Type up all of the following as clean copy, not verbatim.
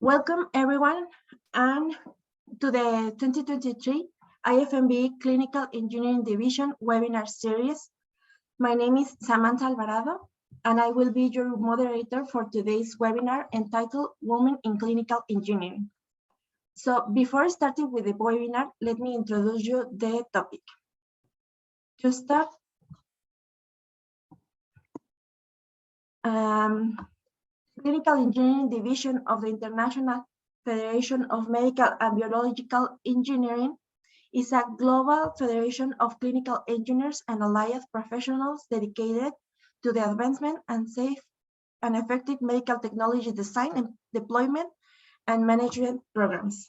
Welcome everyone and to the 2023 IFMBE Clinical Engineering Division webinar series. My name is Samantha Alvarado and I will be your moderator for today's webinar entitled Women in Clinical Engineering. So before starting with the webinar, let me introduce you the topic. To start, Clinical Engineering Division of the International Federation of Medical and Biological Engineering is a global federation of clinical engineers and allied professionals dedicated to the advancement and safe and effective medical technology design and deployment and management programs.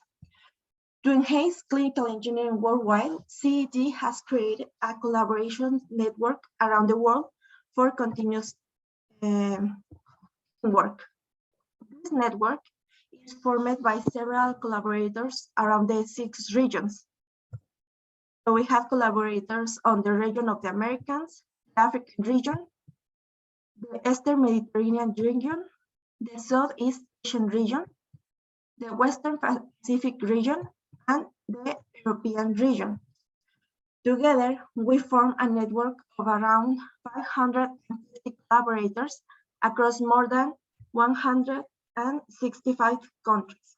To enhance clinical engineering worldwide, CED has created a collaboration network around the world for continuous work. This network is formed by several collaborators around the 6 regions. So we have collaborators on the region of the Americas, the African region, the Eastern Mediterranean region, the Southeast Asian region, the Western Pacific region, and the European region. Together, we form a network of around 550 collaborators across more than 165 countries.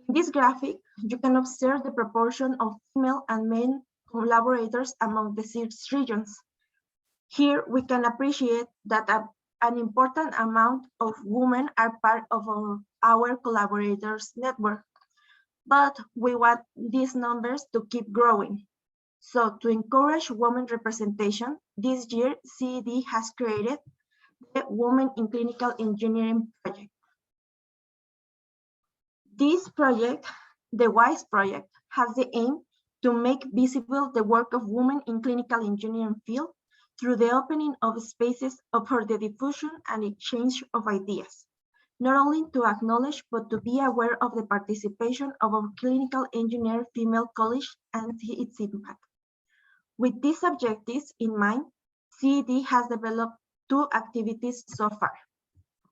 In this graphic, you can observe the proportion of female and male collaborators among the 6 regions. Here, we can appreciate that an important amount of women are part of our collaborators network, but we want these numbers to keep growing. So to encourage women representation, this year CED has created the Women in Clinical Engineering project. This project, the WISE project, has the aim to make visible the work of women in clinical engineering field through the opening of spaces for the diffusion and exchange of ideas, not only to acknowledge, but to be aware of the participation of our clinical engineer female colleagues and its impact. With these objectives in mind, CED has developed 2 activities so far.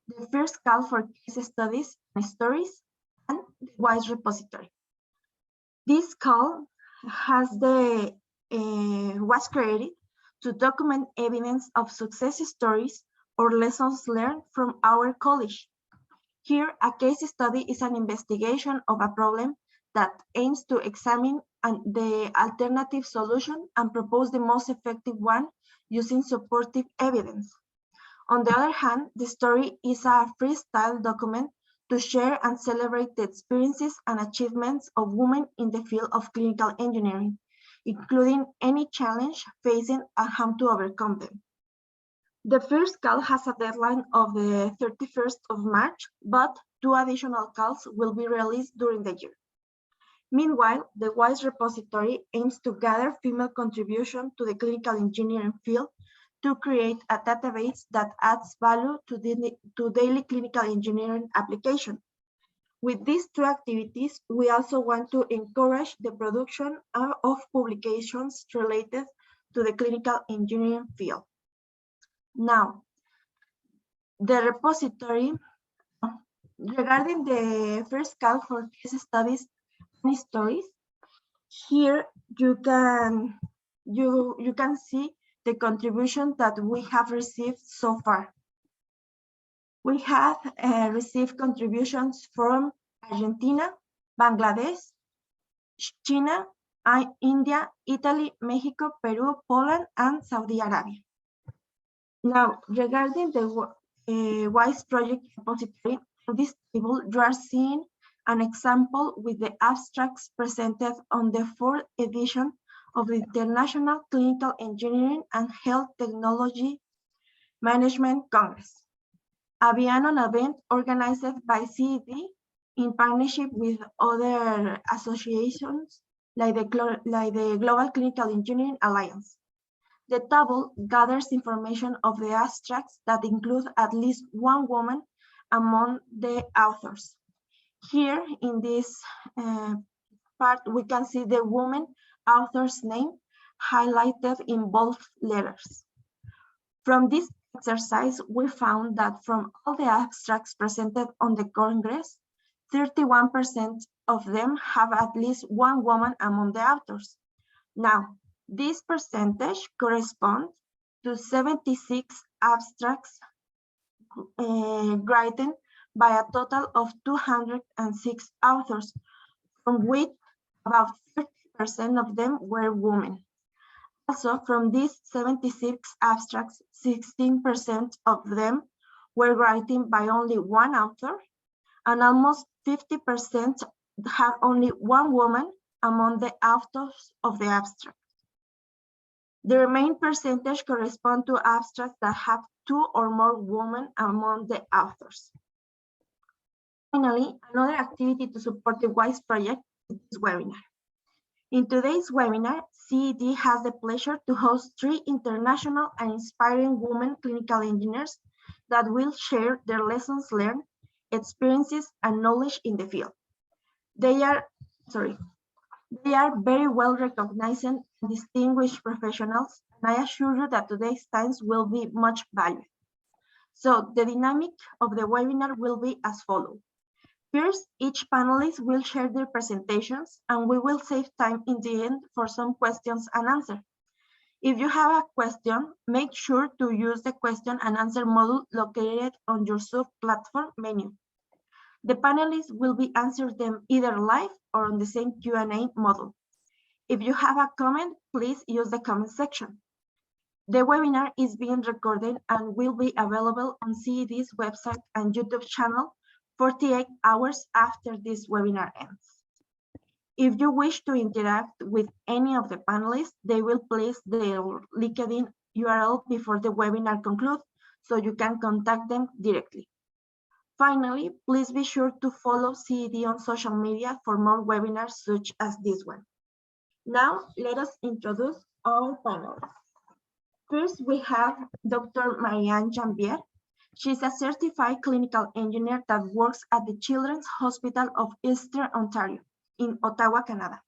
The first call for case studies and stories, and the WISE repository. This call was created to document evidence of success stories or lessons learned from our college. Here, a case study is an investigation of a problem that aims to examine the alternative solution and propose the most effective one using supportive evidence. On the other hand, the story is a freestyle document to share and celebrate the experiences and achievements of women in the field of clinical engineering, including any challenge facing and how to overcome them. The first call has a deadline of the 31st of March, but 2 additional calls will be released during the year. Meanwhile, the WISE repository aims to gather female contribution to the clinical engineering field to create a database that adds value to daily clinical engineering application. With these 2 activities, we also want to encourage the production of publications related to the clinical engineering field. Now, the repository, regarding the first call for case studies and stories, here you can see the contribution that we have received so far. We have received contributions from Argentina, Bangladesh, China, India, Italy, Mexico, Peru, Poland, and Saudi Arabia. Now, regarding the WISE project repository, in this table, you are seeing an example with the abstracts presented on the 4th edition of the International Clinical Engineering and Health Technology Management Congress, a biannual event organized by CED in partnership with other associations like the Global Clinical Engineering Alliance. The table gathers information of the abstracts that include at least 1 woman among the authors. Here in this part, we can see the woman author's name highlighted in bold letters. From this exercise, we found that from all the abstracts presented on the Congress, 31% of them have at least one woman among the authors. Now, this percentage corresponds to 76 abstracts written by a total of 206 authors, from which about 30% of them were women. Also, from these 76 abstracts, 16% of them were written by only one author, and almost 50% have only one woman among the authors of the abstract. The remaining percentage correspond to abstracts that have two or more women among the authors. Finally, another activity to support the WISE project is this webinar. In today's webinar, CED has the pleasure to host 3 international and inspiring women clinical engineers that will share their lessons learned, experiences, and knowledge in the field. They are very well recognized and distinguished professionals, and I assure you that today's times will be much valued. So the dynamic of the webinar will be as follows. First, each panelist will share their presentations, and we will save time in the end for some questions and answers. If you have a question, make sure to use the question and answer module located on your Zoom platform menu. The panelists will be answering them either live or on the same Q&A module. If you have a comment, please use the comment section. The webinar is being recorded and will be available on CED's website and YouTube channel 48 hours after this webinar ends. If you wish to interact with any of the panelists, they will place their LinkedIn URL before the webinar concludes, so you can contact them directly. Finally, please be sure to follow CED on social media for more webinars such as this one. Now, let us introduce our panelists. First, we have Dr. Marie-Ange Janvier. She's a certified clinical engineer that works at the Children's Hospital of Eastern Ontario in Ottawa, Canada.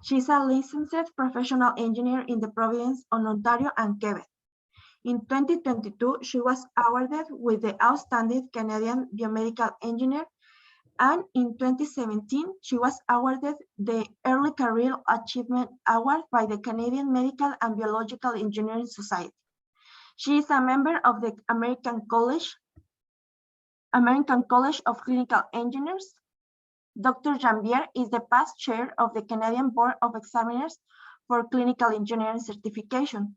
She's a licensed professional engineer in the province of Ontario and Quebec. In 2022, she was awarded with the Outstanding Canadian Biomedical Engineer, and in 2017, she was awarded the Early Career Achievement Award by the Canadian Medical and Biological Engineering Society. She is a member of the American College of Clinical Engineers. Dr. Janvier is the past chair of the Canadian Board of Examiners for Clinical Engineering Certification.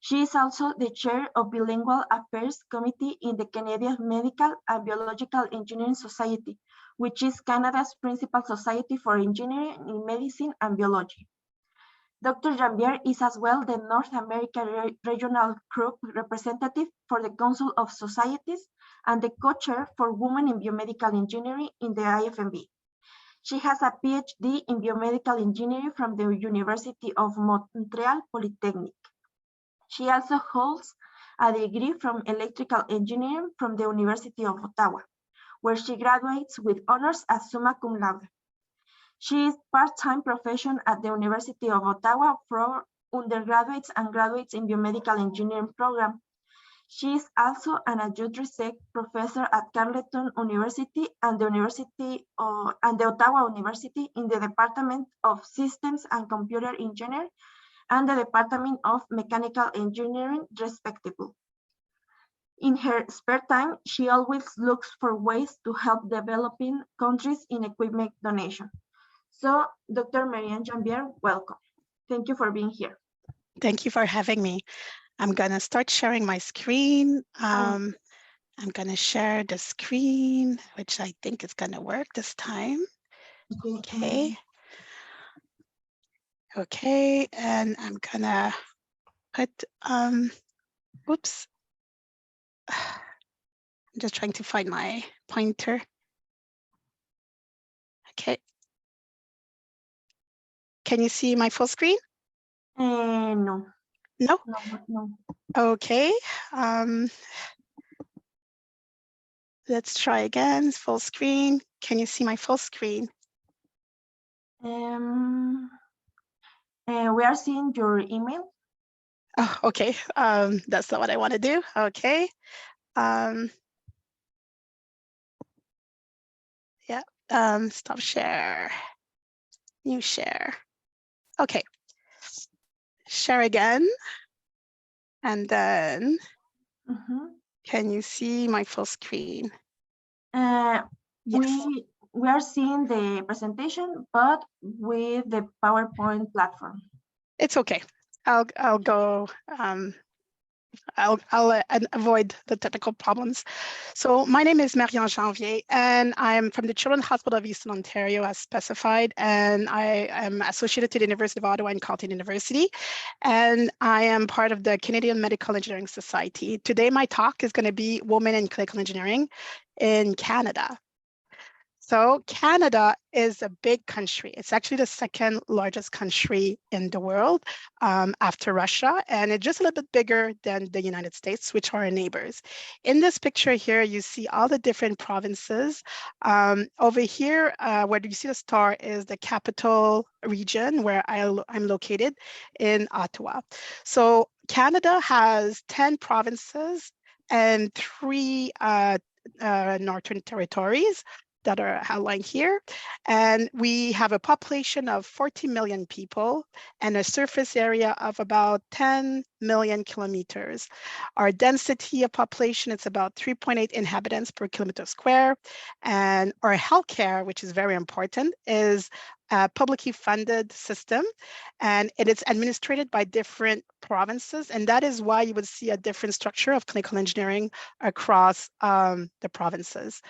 She is also the chair of Bilingual Affairs Committee in the Canadian Medical and Biological Engineering Society, which is Canada's principal society for engineering in medicine and biology. Dr. Janvier is as well the North America Regional Group representative for the Council of Societies and the co-chair for Women in Biomedical Engineering in the IFMBE. She has a PhD in Biomedical Engineering from the University of Montreal Polytechnic. She also holds a degree from Electrical Engineering from the University of Ottawa, where she graduates with honors as summa cum laude. She is part-time profession at the University of Ottawa for undergraduates and graduates in biomedical engineering program. She is also an adjunct research professor at Carleton University and the Ottawa University in the Department of Systems and Computer Engineering and the Department of Mechanical Engineering, respectively. In her spare time, she always looks for ways to help developing countries in equipment donation. So, Dr. Marie-Ange Janvier, welcome. Thank you for being here. Thank you for having me. I'm going to start sharing my screen. I'm going to share the screen, which I think is going to work this time. Okay. Okay, and I'm going to put, oops. I'm just trying to find my pointer. Okay. Can you see my full screen? No. No? No. Okay. Let's try again, full screen. Can you see my full screen? We are seeing your email. Oh, okay, that's not what I want to do. Okay. Yeah, stop share, new share. Okay, share again. And then, can you see my full screen? Yes. Yes. We are seeing the presentation, but with the PowerPoint platform. It's okay. I'll go. I'll avoid the technical problems. So my name is Marie-Ange Janvier, and I'm from the Children's Hospital of Eastern Ontario as specified, and I am associated to the University of Ottawa and Carleton University, and I am part of the Canadian Medical Engineering Society. Today my talk is going to be Women in Clinical Engineering in Canada. So Canada is a big country. It's actually the second largest country in the world after Russia, and it's just a little bit bigger than the United States, which are our neighbors. In this picture here, you see all the different provinces. Over here, where you see the star is the capital region where I'm located in Ottawa. So Canada has 10 provinces and 3 northern territories that are outlined here. And we have a population of 40 million people and a surface area of about 10 million kilometers. Our density of population is about 3.8 inhabitants per kilometer square. And our healthcare, which is very important, is a publicly funded system, and it is administered by different provinces. And that is why you would see a different structure of clinical engineering across the provinces.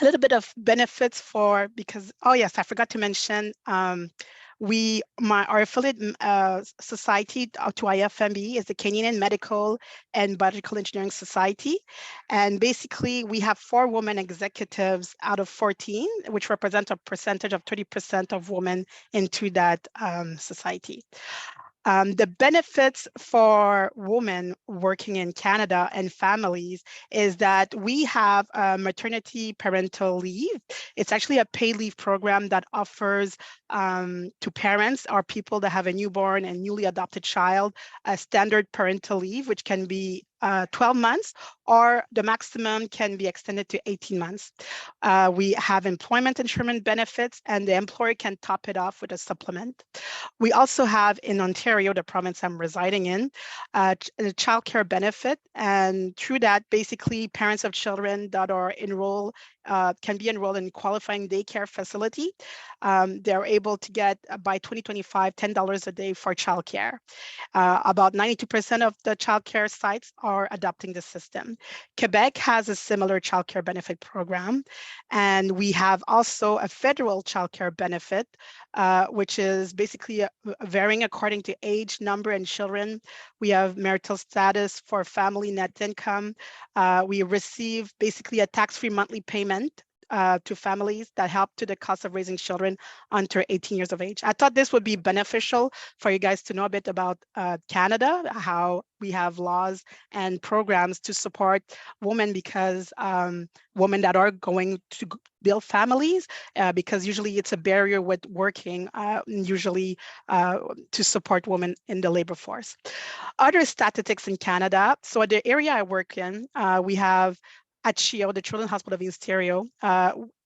A little bit of benefits because, oh yes, I forgot to mention, our affiliate society to IFMBE is the Canadian Medical and Biomedical Engineering Society. And basically we have 4 women executives out of 14, which represent a percentage of 30% of women into that society. The benefits for women working in Canada and families is that we have maternity parental leave. It's actually a paid leave program that offers to parents or people that have a newborn and newly adopted child a standard parental leave, which can be 12 months, or the maximum can be extended to 18 months. We have employment insurance benefits, and the employer can top it off with a supplement. We also have in Ontario, the province I'm residing in, a childcare benefit. And through that, basically parents of children that are enrolled can be enrolled in qualifying daycare facility. They're able to get by 2025, $10 a day for childcare. About 92% of the childcare sites are adopting the system. Quebec has a similar childcare benefit program. And we have also a federal childcare benefit, which is basically varying according to age, number, and children. We have marital status for family net income. We receive basically a tax-free monthly payment to families that help to the cost of raising children under 18 years of age. I thought this would be beneficial for you guys to know a bit about Canada, how we have laws and programs to support women, because women that are going to build families, because usually it's a barrier with working, usually to support women in the labor force. Other statistics in Canada, so the area I work in, we have at CHIO, the Children's Hospital of Ontario,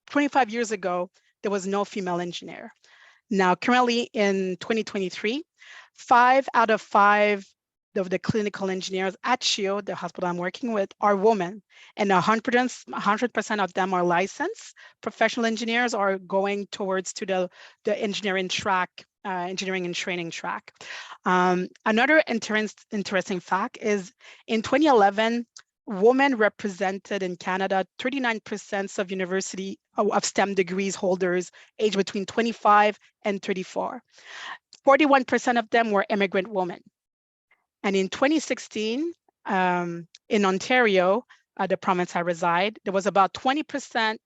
25 years ago, there was no female engineer. Now, currently in 2023, 5 out of 5 of the clinical engineers at CHIO, the hospital I'm working with, are women, and 100% of them are licensed. Professional engineers are going towards to the engineering track, engineering and training track. Another interesting fact is in 2011, women represented in Canada 39% of university of STEM degrees holders aged between 25 and 34. 41% of them were immigrant women. And in 2016, in Ontario, the province I reside, there was about 20%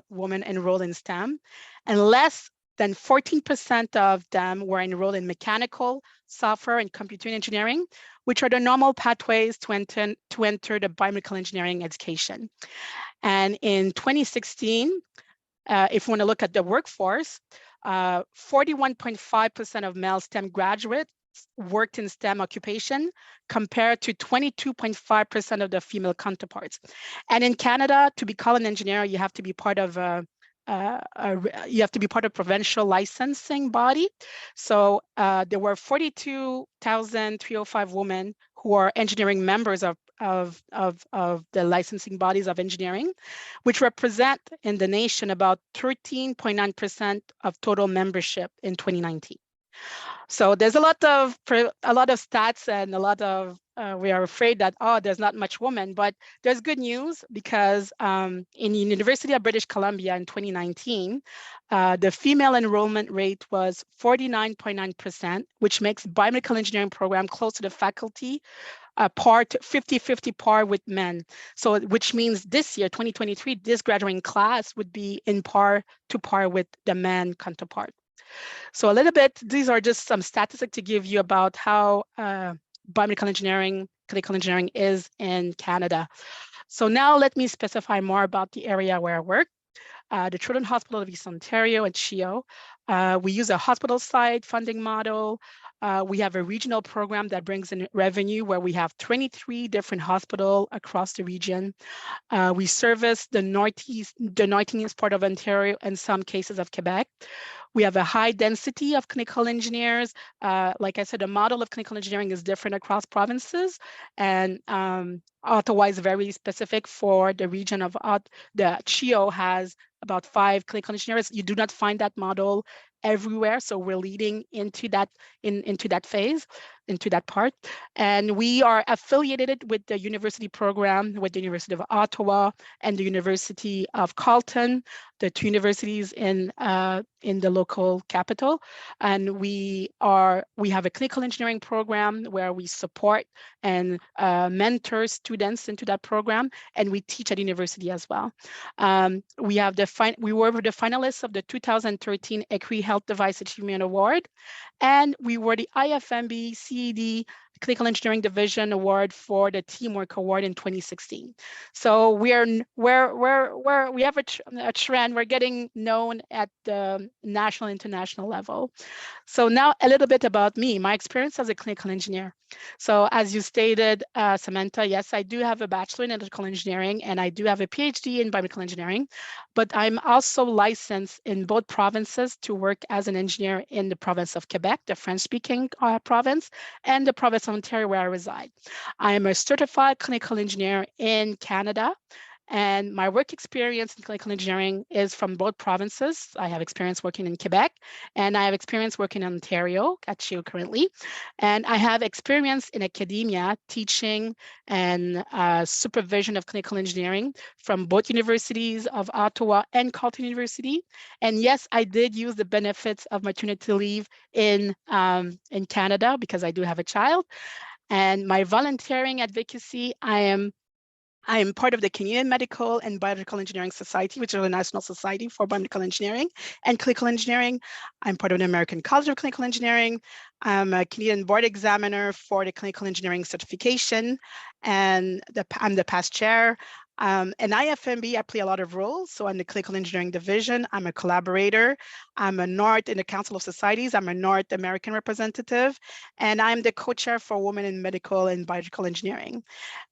women enrolled in STEM, and less than 14% of them were enrolled in mechanical, software, and computer engineering, which are the normal pathways to enter the biomedical engineering education. And in 2016, if we want to look at the workforce, 41.5% of male STEM graduates worked in STEM occupation compared to 22.5% of the female counterparts. And in Canada, to be called an engineer, you have to be part of provincial licensing body. So there were 42,305 women who are engineering members of the licensing bodies of engineering, which represent in the nation about 13.9% of total membership in 2019. So there's a lot of stats and a lot of we are afraid that there's not much women, but there's good news because in the University of British Columbia in 2019, the female enrollment rate was 49.9%, which makes biomedical engineering program close to the faculty part 50-50 par with men. So which means this year, 2023, this graduating class would be in par to par with the man counterpart. So a little bit, these are just some statistics to give you about how biomedical engineering, clinical engineering is in Canada. So now let me specify more about the area where I work. The Children's Hospital of East Ontario and CHEO. We use a hospital side funding model. We have a regional program that brings in revenue where we have 23 different hospitals across the region. We service the northeast part of Ontario and some cases of Quebec. We have a high density of clinical engineers. Like I said, the model of clinical engineering is different across provinces, and Ottawa is very specific for the region of the CHEO has about 5 clinical engineers. You do not find that model everywhere, so we're leading into that phase, into that part. And we are affiliated with the university program with the University of Ottawa and the University of Carleton, the 2 universities in the local capital. And we have a clinical engineering program where we support and mentor students into that program, and we teach at university as well. We were the finalists of the 2013 ECRI Health Device Achievement Award, and we were the IFMBE-CED Clinical Engineering Division Award for the Teamwork Award in 2016. So we have a trend. We're getting known at the national, international level. So now a little bit about me, my experience as a clinical engineer. So as you stated, Samantha, yes, I do have a bachelor in electrical engineering and I do have a PhD in biomedical engineering, but I'm also licensed in both provinces to work as an engineer in the province of Quebec, the French-speaking province, and the province of Ontario where I reside. I am a certified clinical engineer in Canada, and my work experience in clinical engineering is from both provinces. I have experience working in Quebec, and I have experience working in Ontario at CHEO currently. And I have experience in academia, teaching and supervision of clinical engineering from both universities of Ottawa and Carleton University. And yes, I did use the benefits of maternity leave in Canada because I do have a child. And my volunteering advocacy, I am part of the Canadian Medical and Biomedical Engineering Society, which is a national society for biomedical engineering and clinical engineering. I'm part of the American College of Clinical Engineering. I'm a Canadian board examiner for the clinical engineering certification, and I'm the past chair. And IFMB, I play a lot of roles. So I'm the clinical engineering division. I'm a collaborator. I'm a North in the Council of Societies. I'm a North American representative, and I'm the co-chair for Women in Medical and Biological Engineering.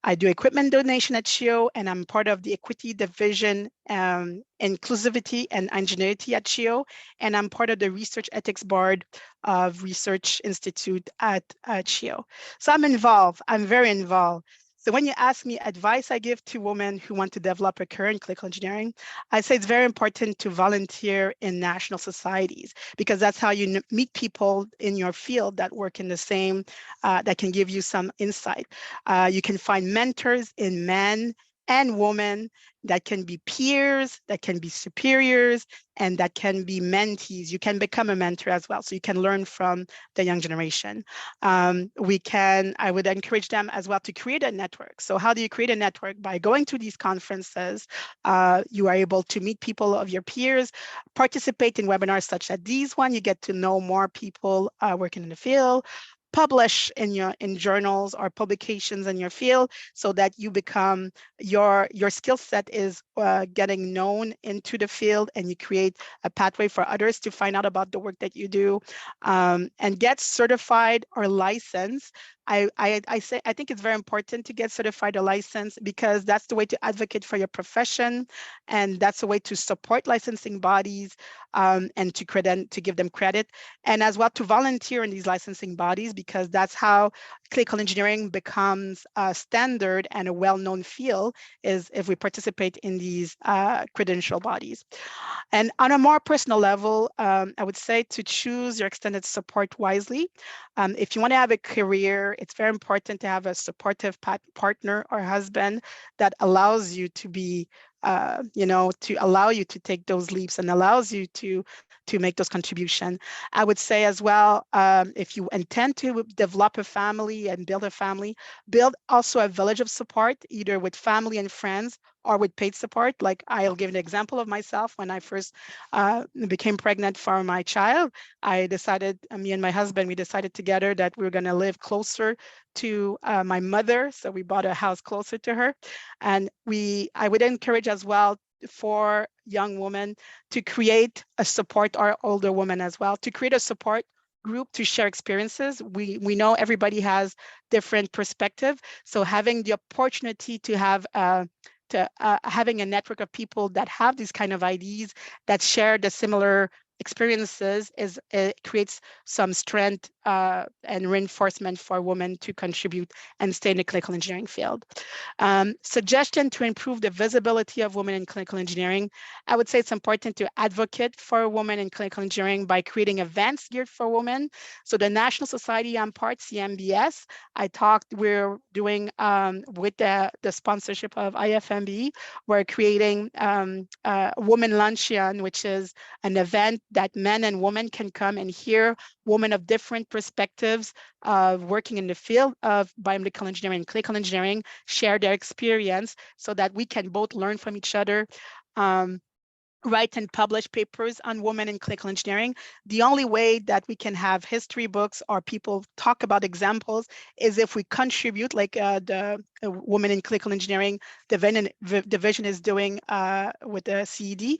I do equipment donation at CHEO, and I'm part of the equity division, inclusivity and ingenuity at CHEO, and I'm part of the research ethics board of Research Institute at CHEO. So I'm involved. I'm very involved. So when you ask me advice I give to women who want to develop a career in clinical engineering, I say it's very important to volunteer in national societies because that's how you meet people in your field that work in the same, that can give you some insight. You can find mentors in men and women that can be peers, that can be superiors, and that can be mentees. You can become a mentor as well, so you can learn from the young generation. I would encourage them as well to create a network. So how do you create a network? By going to these conferences, you are able to meet people of your peers, participate in webinars such as these one, you get to know more people working in the field, publish in journals or publications in your field, so that you become your skill set is getting known into the field, and you create a pathway for others to find out about the work that you do, and get certified or licensed. I think it's very important to get certified or licensed, because that's the way to advocate for your profession, and that's a way to support licensing bodies, and to give them credit, and as well to volunteer in these licensing bodies, because that's how clinical engineering becomes a standard and a well-known field, is if we participate in these credential bodies. And on a more personal level, I would say to choose your extended support wisely. If you want to have a career, it's very important to have a supportive partner or husband that allows you to be, to allow you to take those leaps and allows you to make those contributions. I would say as well, if you intend to develop a family and build a family, build also a village of support, either with family and friends or with paid support. Like, I'll give an example of myself. When I first became pregnant for my child, I decided, me and my husband, we decided together that we were going to live closer to my mother. So we bought a house closer to her. And I would encourage as well for young women to create a support, or older women as well, to create a support group to share experiences. We know everybody has different perspective. So having the opportunity to have having a network of people that have these kind of ideas, that share the similar experiences, it creates some strength and reinforcement for women to contribute and stay in the clinical engineering field. Suggestion to improve the visibility of women in clinical engineering. I would say it's important to advocate for women in clinical engineering by creating events geared for women. So the National Society I'm part, CMBS, we're doing with the sponsorship of IFMBE, we're creating a Women Luncheon, which is an event that men and women can come and hear women of different perspectives working in the field of biomedical engineering and clinical engineering share their experience, so that we can both learn from each other. Write and publish papers on women in clinical engineering. The only way that we can have history books or people talk about examples is if we contribute, like the Women in Clinical Engineering division is doing with the CED.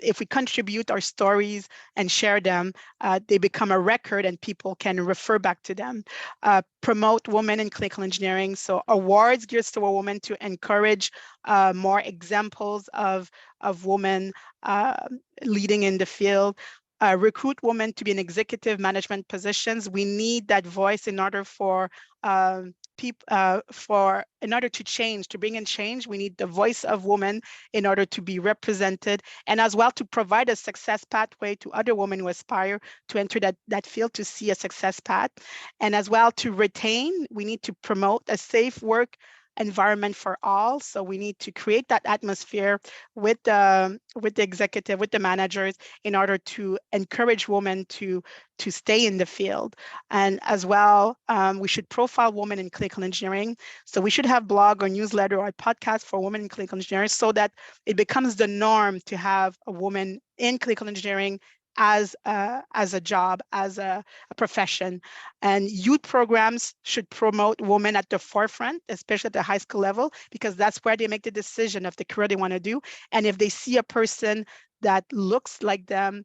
If we contribute our stories and share them, they become a record and people can refer back to them. Promote women in clinical engineering. So awards geared to a woman to encourage more examples of women leading in the field. Recruit women to be in executive management positions. We need that voice in order for in order to change, to bring in change. We need the voice of women in order to be represented, and as well to provide a success pathway to other women who aspire to enter that field, to see a success path. And as well to retain, we need to promote a safe work environment for all. So we need to create that atmosphere with the executive, with the managers, in order to encourage women to stay in the field. And as well, we should profile women in clinical engineering. So we should have blog or newsletter or podcast for women in clinical engineering, so that it becomes the norm to have a woman in clinical engineering as a job, as a profession. And youth programs should promote women at the forefront, especially at the high school level, because that's where they make the decision of the career they want to do. And if they see a person that looks like them,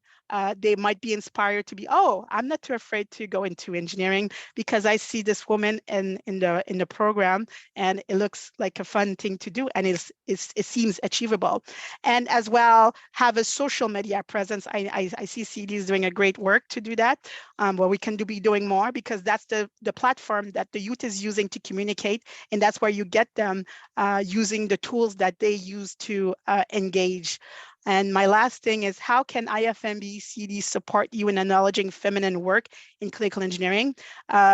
they might be inspired to be, oh, I'm not too afraid to go into engineering because I see this woman in the program and it looks like a fun thing to do, and it seems achievable. And as well, have a social media presence. I see CDs doing a great work to do that, where we can be doing more, because that's the platform that the youth is using to communicate, and that's where you get them using the tools that they use to engage. And my last thing is, how can IFMBE-CED support you in acknowledging feminine work in clinical engineering?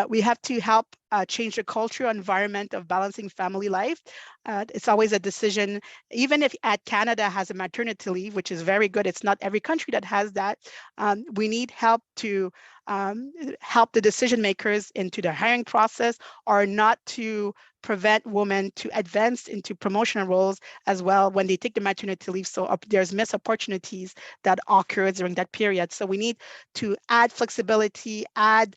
We have to help change the culture, environment of balancing family life. It's always a decision, even if Canada has a maternity leave, which is very good. It's not every country that has that. We need help to help the decision makers into the hiring process, or not to prevent women to advance into promotional roles as well when they take the maternity leave. So there's missed opportunities that occur during that period. So we need to add flexibility, add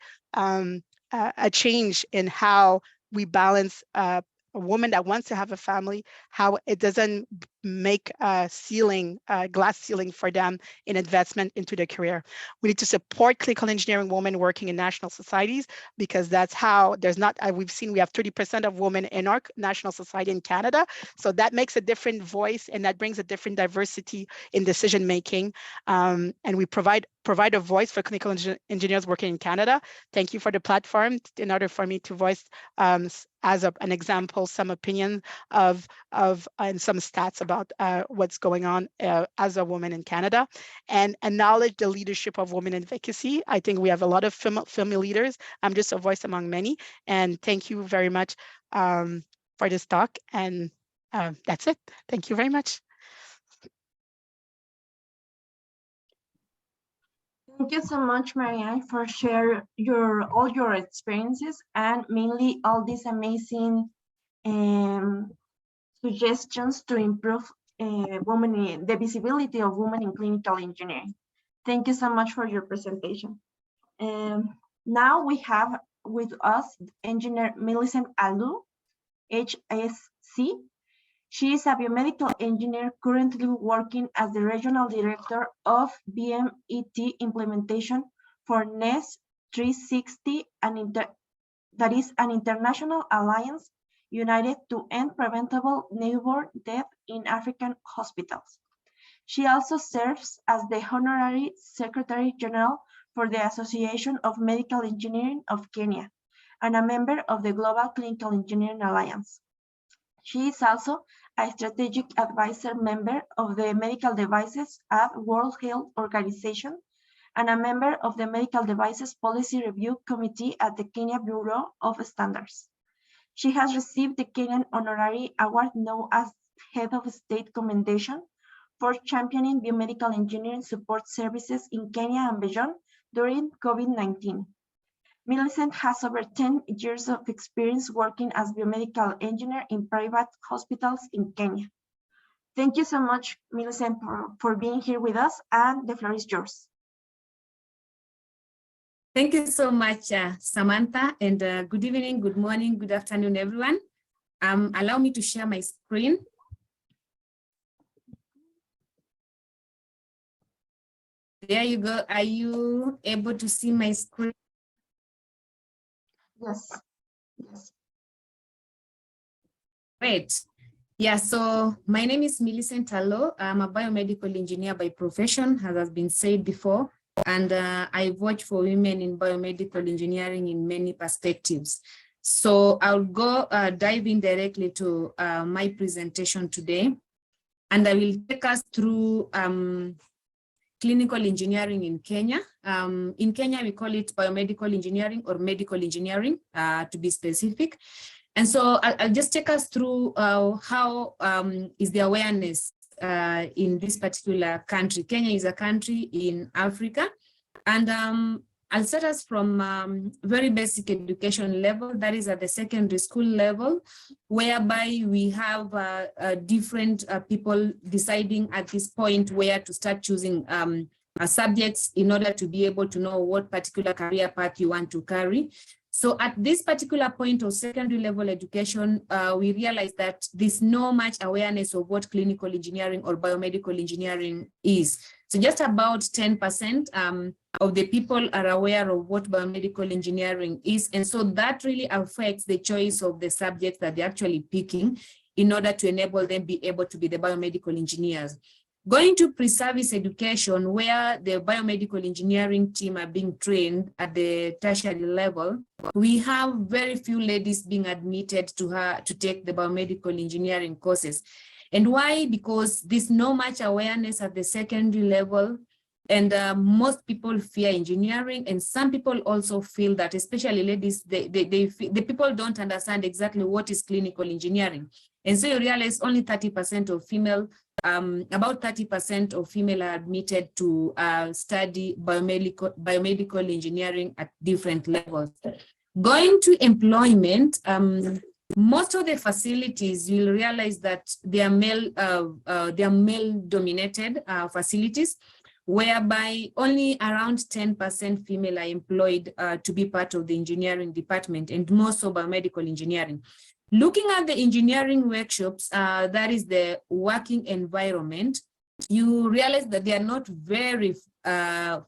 a change in how we balance a woman that wants to have a family, how it doesn't make a ceiling, glass ceiling for them in investment into their career. We need to support clinical engineering women working in national societies, because that's how there's not, we've seen we have 30% of women in our national society in Canada. So that makes a different voice, and that brings a different diversity in decision making. And we provide a voice for clinical engineers working in Canada. Thank you for the platform in order for me to voice as an example, some opinion of and some stats about what's going on as a woman in Canada, and acknowledge the leadership of women in advocacy. I think we have a lot of female leaders. I'm just a voice among many, and thank you very much for this talk. And that's it. Thank you very much. Thank you so much, Marie-Ange, for sharing all your experiences, and mainly all these amazing suggestions to improve the visibility of women in clinical engineering. Thank you so much for your presentation. Now we have with us engineer Millicent Alooh, HSC. She is a biomedical engineer currently working as the regional director of BMET implementation for NES 360, that is an international alliance united to end preventable newborn death in African hospitals. She also serves as the Honorary Secretary General for the Association of Medical Engineering of Kenya and a member of the Global Clinical Engineering Alliance. She is also a strategic advisor member of the Medical Devices at World Health Organization and a member of the Medical Devices Policy Review Committee at the Kenya Bureau of Standards. She has received the Kenyan Honorary Award known as Head of State Commendation for championing biomedical engineering support services in Kenya and beyond during COVID-19. Millicent has over 10 years of experience working as biomedical engineer in private hospitals in Kenya. Thank you so much, Millicent, for being here with us, and the floor is yours. Thank you so much, Samantha, and good evening, good morning, good afternoon, everyone. Allow me to share my screen. There you go. Are you able to see my screen? Yes. Yes. Great. Yeah, so my name is Millicent Alooh. I'm a biomedical engineer by profession, as has been said before, and I've worked for women in biomedical engineering in many perspectives. So I'll go dive in directly to my presentation today, and I will take us through clinical engineering in Kenya. In Kenya, we call it biomedical engineering or medical engineering, to be specific. And so I'll just take us through how is the awareness in this particular country. Kenya is a country in Africa, and I'll start us from very basic education level, that is at the secondary school level, whereby we have different people deciding at this point where to start choosing subjects in order to be able to know what particular career path you want to carry. So at this particular point of secondary level education, we realize that there's no much awareness of what clinical engineering or biomedical engineering is. So just about 10% of the people are aware of what biomedical engineering is. And so that really affects the choice of the subjects that they're actually picking in order to enable them be able to be the biomedical engineers. Going to pre-service education, where the biomedical engineering team are being trained at the tertiary level, we have very few ladies being admitted to take the biomedical engineering courses. And why? Because there's no much awareness at the secondary level, and most people fear engineering, and some people also feel that, especially ladies, the people don't understand exactly what is clinical engineering. And so you realize only 30% of female, about 30% of female are admitted to study biomedical engineering at different levels. Going to employment, most of the facilities, you'll realize that they are male-dominated facilities, whereby only around 10% female are employed to be part of the engineering department, and most of biomedical engineering. Looking at the engineering workshops, that is the working environment, you realize that they are not very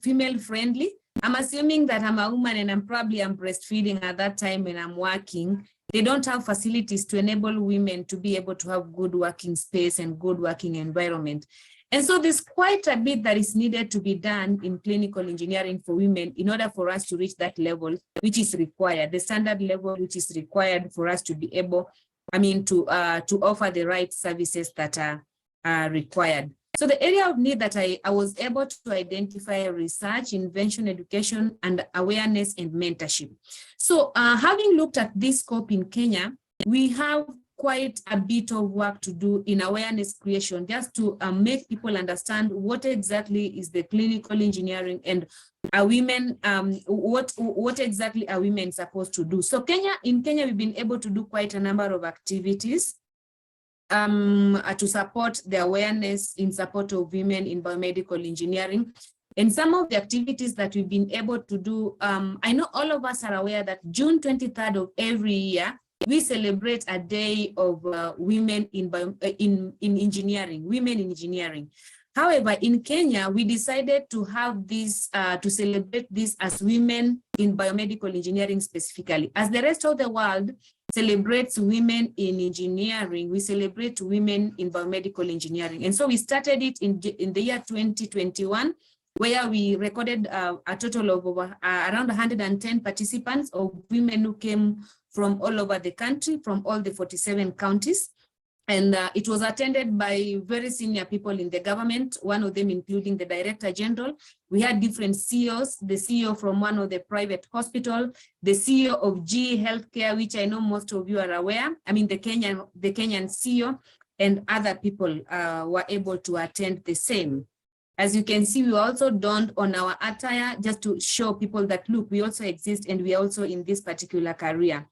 female friendly. I'm assuming that I'm a woman and I'm breastfeeding at that time when I'm working. They don't have facilities to enable women to be able to have good working space and good working environment. And so there's quite a bit that is needed to be done in clinical engineering for women in order for us to reach that level, which is required, the standard level, which is required for us to be able, to offer the right services that are required. So the area of need that I was able to identify: research, invention, education, and awareness and mentorship. So having looked at this scope in Kenya, we have quite a bit of work to do in awareness creation, just to make people understand what exactly is the clinical engineering and are women, what exactly are women supposed to do. So in Kenya, we've been able to do quite a number of activities to support the awareness in support of women in biomedical engineering. And some of the activities that we've been able to do, I know all of us are aware that June 23rd of every year, we celebrate a day of women in engineering, women in engineering. However, in Kenya, we decided to have this, to celebrate this as women in biomedical engineering specifically. As the rest of the world celebrates women in engineering, we celebrate women in biomedical engineering. And so we started it in the year 2021, where we recorded a total of over, around 110 participants of women who came from all over the country, from all the 47 counties. And it was attended by very senior people in the government, one of them including the Director General. We had different CEOs, the CEO from one of the private hospitals, the CEO of GE Healthcare, which I know most of you are aware, the Kenyan CEO, and other people were able to attend the same. As you can see, we also donned on our attire just to show people that, look, we also exist and we are also in this particular career.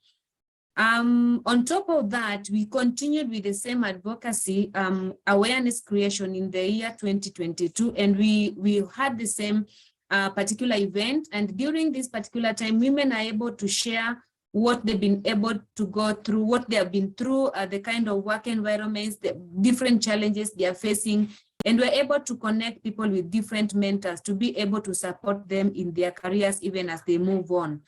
On top of that, we continued with the same advocacy, awareness creation in the year 2022, and we had the same particular event. And during this particular time, women are able to share what they've been able to go through, what they have been through, the kind of work environments, the different challenges they are facing. And we're able to connect people with different mentors to be able to support them in their careers, even as they move on.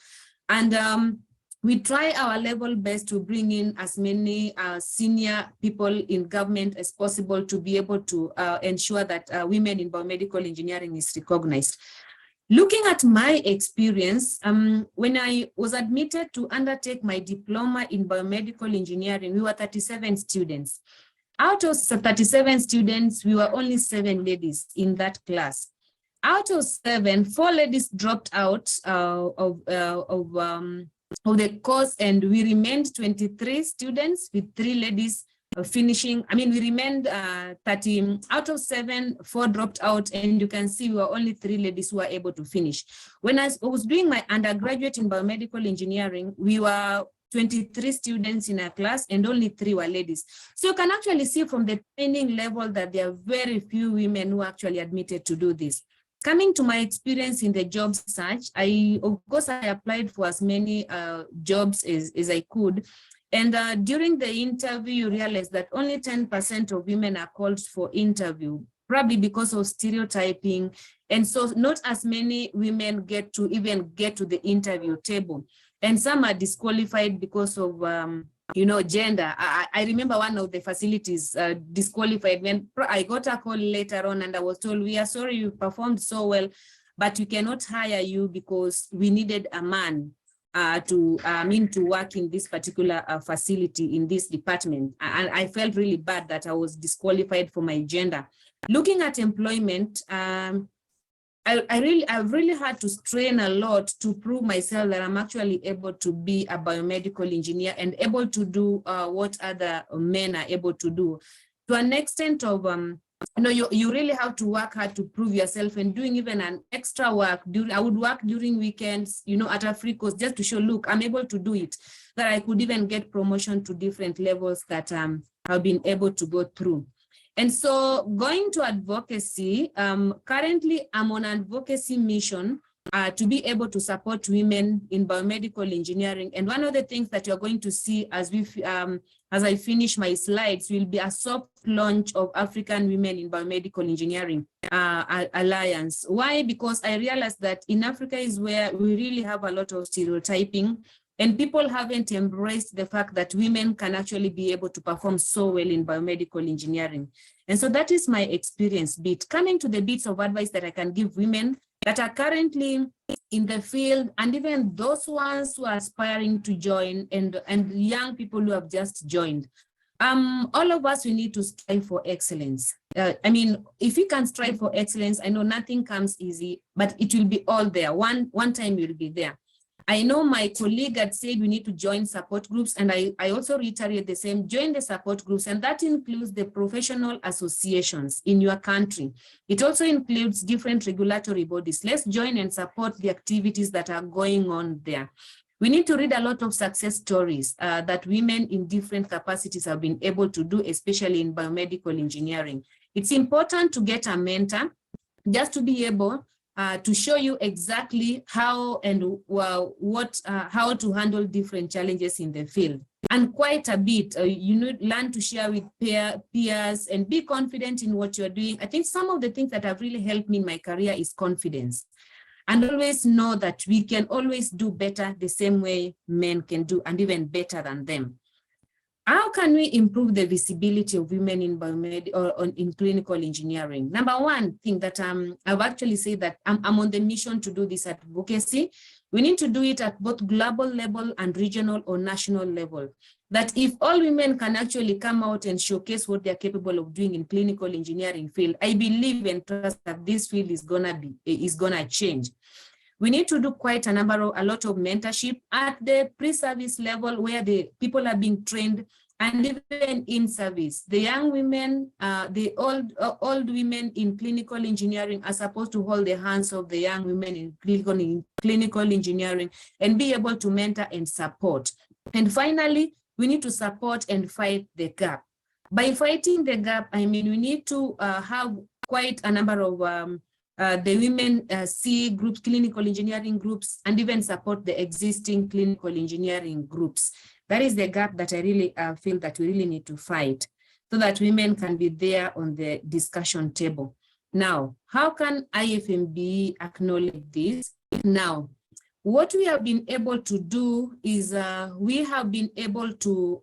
And we try our level best to bring in as many senior people in government as possible to be able to ensure that women in biomedical engineering is recognized. Looking at my experience, when I was admitted to undertake my diploma in biomedical engineering, we were 37 students. Out of 37 students, we were only 7 ladies in that class. Out of 7, 4 ladies dropped out of the course, and we remained 23 students with 3 ladies finishing. We remained 30 out of 7, 4 dropped out, and you can see we were only 3 ladies who were able to finish. When I was doing my undergraduate in biomedical engineering, we were 23 students in a class and only 3 were ladies. So you can actually see from the training level that there are very few women who are actually admitted to do this. Coming to my experience in the job search, of course, I applied for as many jobs as I could. And during the interview, you realize that only 10% of women are called for interview, probably because of stereotyping. And so not as many women get to the interview table. And some are disqualified because of gender. I remember one of the facilities disqualified when I got a call later on, and I was told, we are sorry, you performed so well, but we cannot hire you because we needed a man to work in this particular facility in this department. And I felt really bad that I was disqualified for my gender. Looking at employment, I've really had to strain a lot to prove myself that I'm actually able to be a biomedical engineer and able to do what other men are able to do. To an extent of, you really have to work hard to prove yourself, and doing even an extra work. I would work during weekends, at a free course, just to show, look, I'm able to do it, that I could even get promotion to different levels that I've been able to go through. And so going to advocacy, currently I'm on an advocacy mission to be able to support women in biomedical engineering. And one of the things that you're going to see as I finish my slides will be a soft launch of African Women in Biomedical Engineering Alliance. Why? Because I realized that in Africa is where we really have a lot of stereotyping, and people haven't embraced the fact that women can actually be able to perform so well in biomedical engineering. And so that is my experience bit. Coming to the bits of advice that I can give women that are currently in the field, and even those ones who are aspiring to join, and young people who have just joined. All of us, we need to strive for excellence. I mean, if you can strive for excellence, I know nothing comes easy, but it will be all there. One time you'll be there. I know my colleague had said we need to join support groups, and I also reiterate the same, join the support groups, and that includes the professional associations in your country. It also includes different regulatory bodies. Let's join and support the activities that are going on there. We need to read a lot of success stories that women in different capacities have been able to do, especially in biomedical engineering. It's important to get a mentor just to be able to show you exactly how and how to handle different challenges in the field. And quite a bit, you need to learn to share with peers and be confident in what you're doing. I think some of the things that have really helped me in my career is confidence. And always know that we can always do better the same way men can do, and even better than them. How can we improve the visibility of women in biomed or in clinical engineering? Number one thing that I've actually said that I'm on the mission to do this advocacy. We need to do it at both global level and regional or national level. That if all women can actually come out and showcase what they're capable of doing in clinical engineering field, I believe and trust that this field is gonna change. We need to do quite a lot of mentorship at the pre-service level where the people are being trained, and even in service. The young women, the old women in clinical engineering are supposed to hold the hands of the young women in clinical engineering and be able to mentor and support. And finally, we need to support and fight the gap. By fighting the gap, I mean, we need to have quite a number of the women C groups, clinical engineering groups, and even support the existing clinical engineering groups. That is the gap that I really feel that we really need to fight so that women can be there on the discussion table. Now, how can IFMBE acknowledge this? Now, what we have been able to do is we have been able to,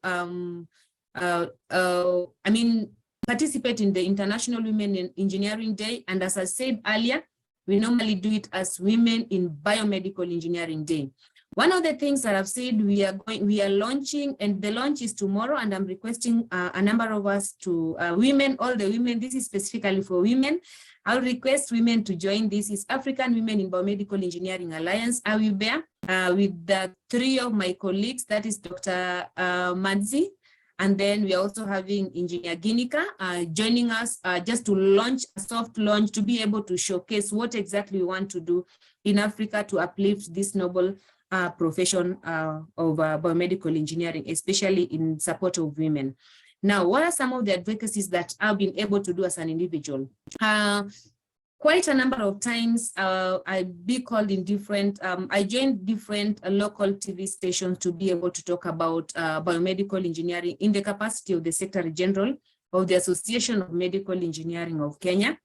participate in the International Women in Engineering Day. And as I said earlier, we normally do it as Women in Biomedical Engineering Day. One of the things that I've said we are launching, and the launch is tomorrow, and I'm requesting a number of us to women, all the women, this is specifically for women. I'll request women to join. This is African Women in Biomedical Engineering Alliance. I will be there with the three of my colleagues, that is Dr. Madzi, and then we're also having Engineer Ginika joining us just to launch a soft launch to be able to showcase what exactly we want to do in Africa to uplift this noble profession of biomedical engineering, especially in support of women. Now, what are some of the advocacies that I've been able to do as an individual? Quite a number of times I'd be called in different, I joined different local TV stations to be able to talk about biomedical engineering in the capacity of the Secretary General of the Association of Medical Engineering of Kenya.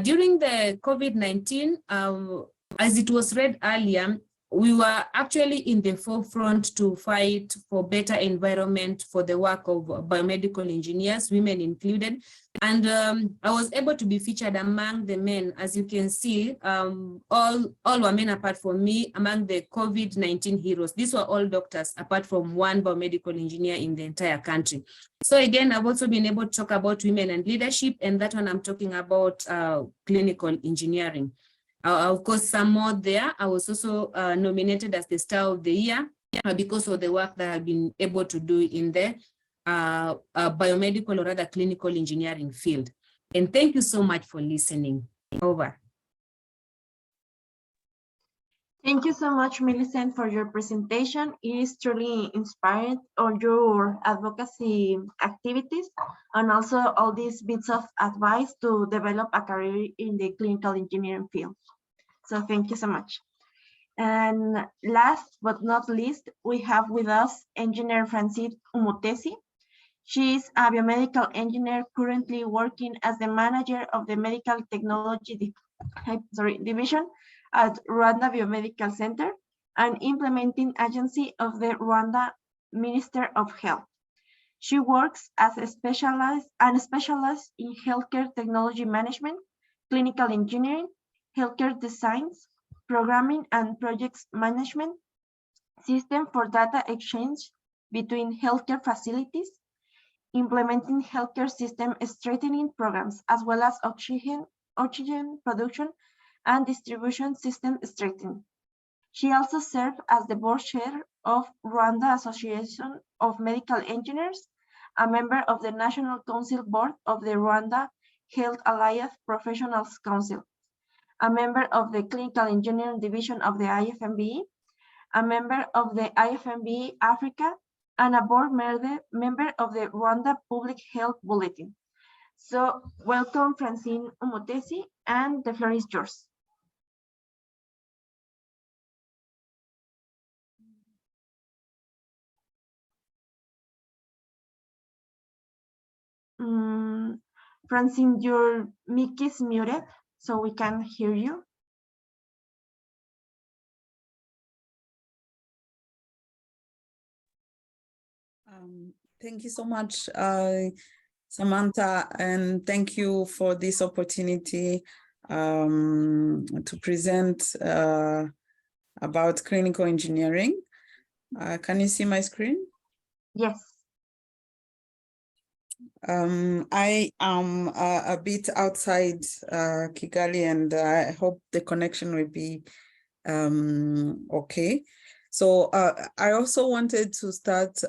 During the COVID-19, as it was read earlier, we were actually in the forefront to fight for better environment for the work of biomedical engineers, women included. And I was able to be featured among the men. As you can see, all were men apart from me among the COVID-19 heroes. These were all doctors apart from one biomedical engineer in the entire country. So again, I've also been able to talk about women and leadership, and that one I'm talking about clinical engineering. Of course, some more there. I was also nominated as the Star of the Year because of the work that I've been able to do in the biomedical or rather clinical engineering field. And thank you so much for listening. Over. Thank you so much, Millicent, for your presentation. It is truly inspired on your advocacy activities and also all these bits of advice to develop a career in the clinical engineering field. So thank you so much. And last but not least, we have with us engineer Francine Umutesi. She is a biomedical engineer currently working as the manager of the medical technology division at Rwanda Biomedical Center, an implementing agency of the Rwanda Minister of Health. She works as a specialist in healthcare technology management, clinical engineering, healthcare designs, programming and projects management, system for data exchange between healthcare facilities, implementing healthcare system strengthening programs, as well as oxygen production and distribution system strengthening. She also served as the board chair of Rwanda Association of Medical Engineers, a member of the National Council Board of the Rwanda Health Alliance Professionals Council, a member of the Clinical Engineering Division of the IFMBE, a member of the IFMBE Africa, and a board member of the Rwanda Public Health Bulletin. So welcome, Francine Umutesi, and the floor is yours. Francine, your mic is muted, so we can hear you. Thank you so much, Samantha, and thank you for this opportunity to present about clinical engineering. Can you see my screen? Yes. I am a bit outside Kigali, and I hope the connection will be okay. So I also wanted to start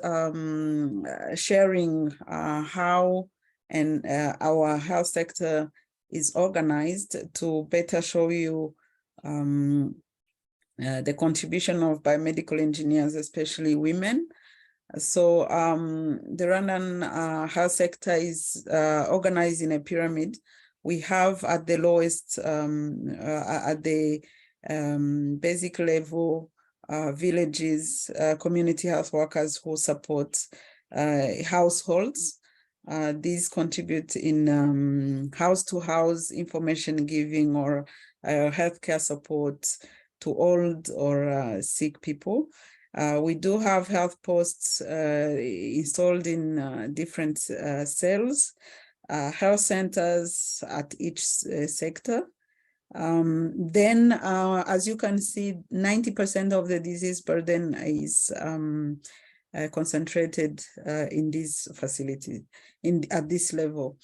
sharing how our health sector is organized to better show you the contribution of biomedical engineers, especially women. So the Rwandan health sector is organized in a pyramid. We have at the lowest, at the basic level, villages, community health workers who support households. These contribute in house-to-house information giving or healthcare support to old or sick people. We do have health posts installed in different cells, health centers at each sector. Then, as you can see, 90% of the disease burden is concentrated in these facilities, at this level.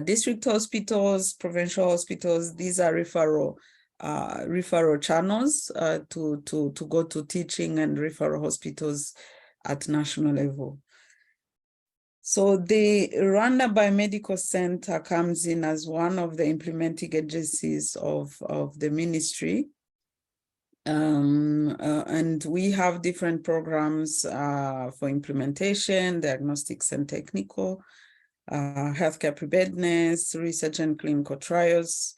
District hospitals, provincial hospitals, these are referral channels to go to teaching and referral hospitals at national level. So the Rwanda Biomedical Center comes in as one of the implementing agencies of the ministry. And we have different programs for implementation, diagnostics and technical, healthcare preparedness, research and clinical trials.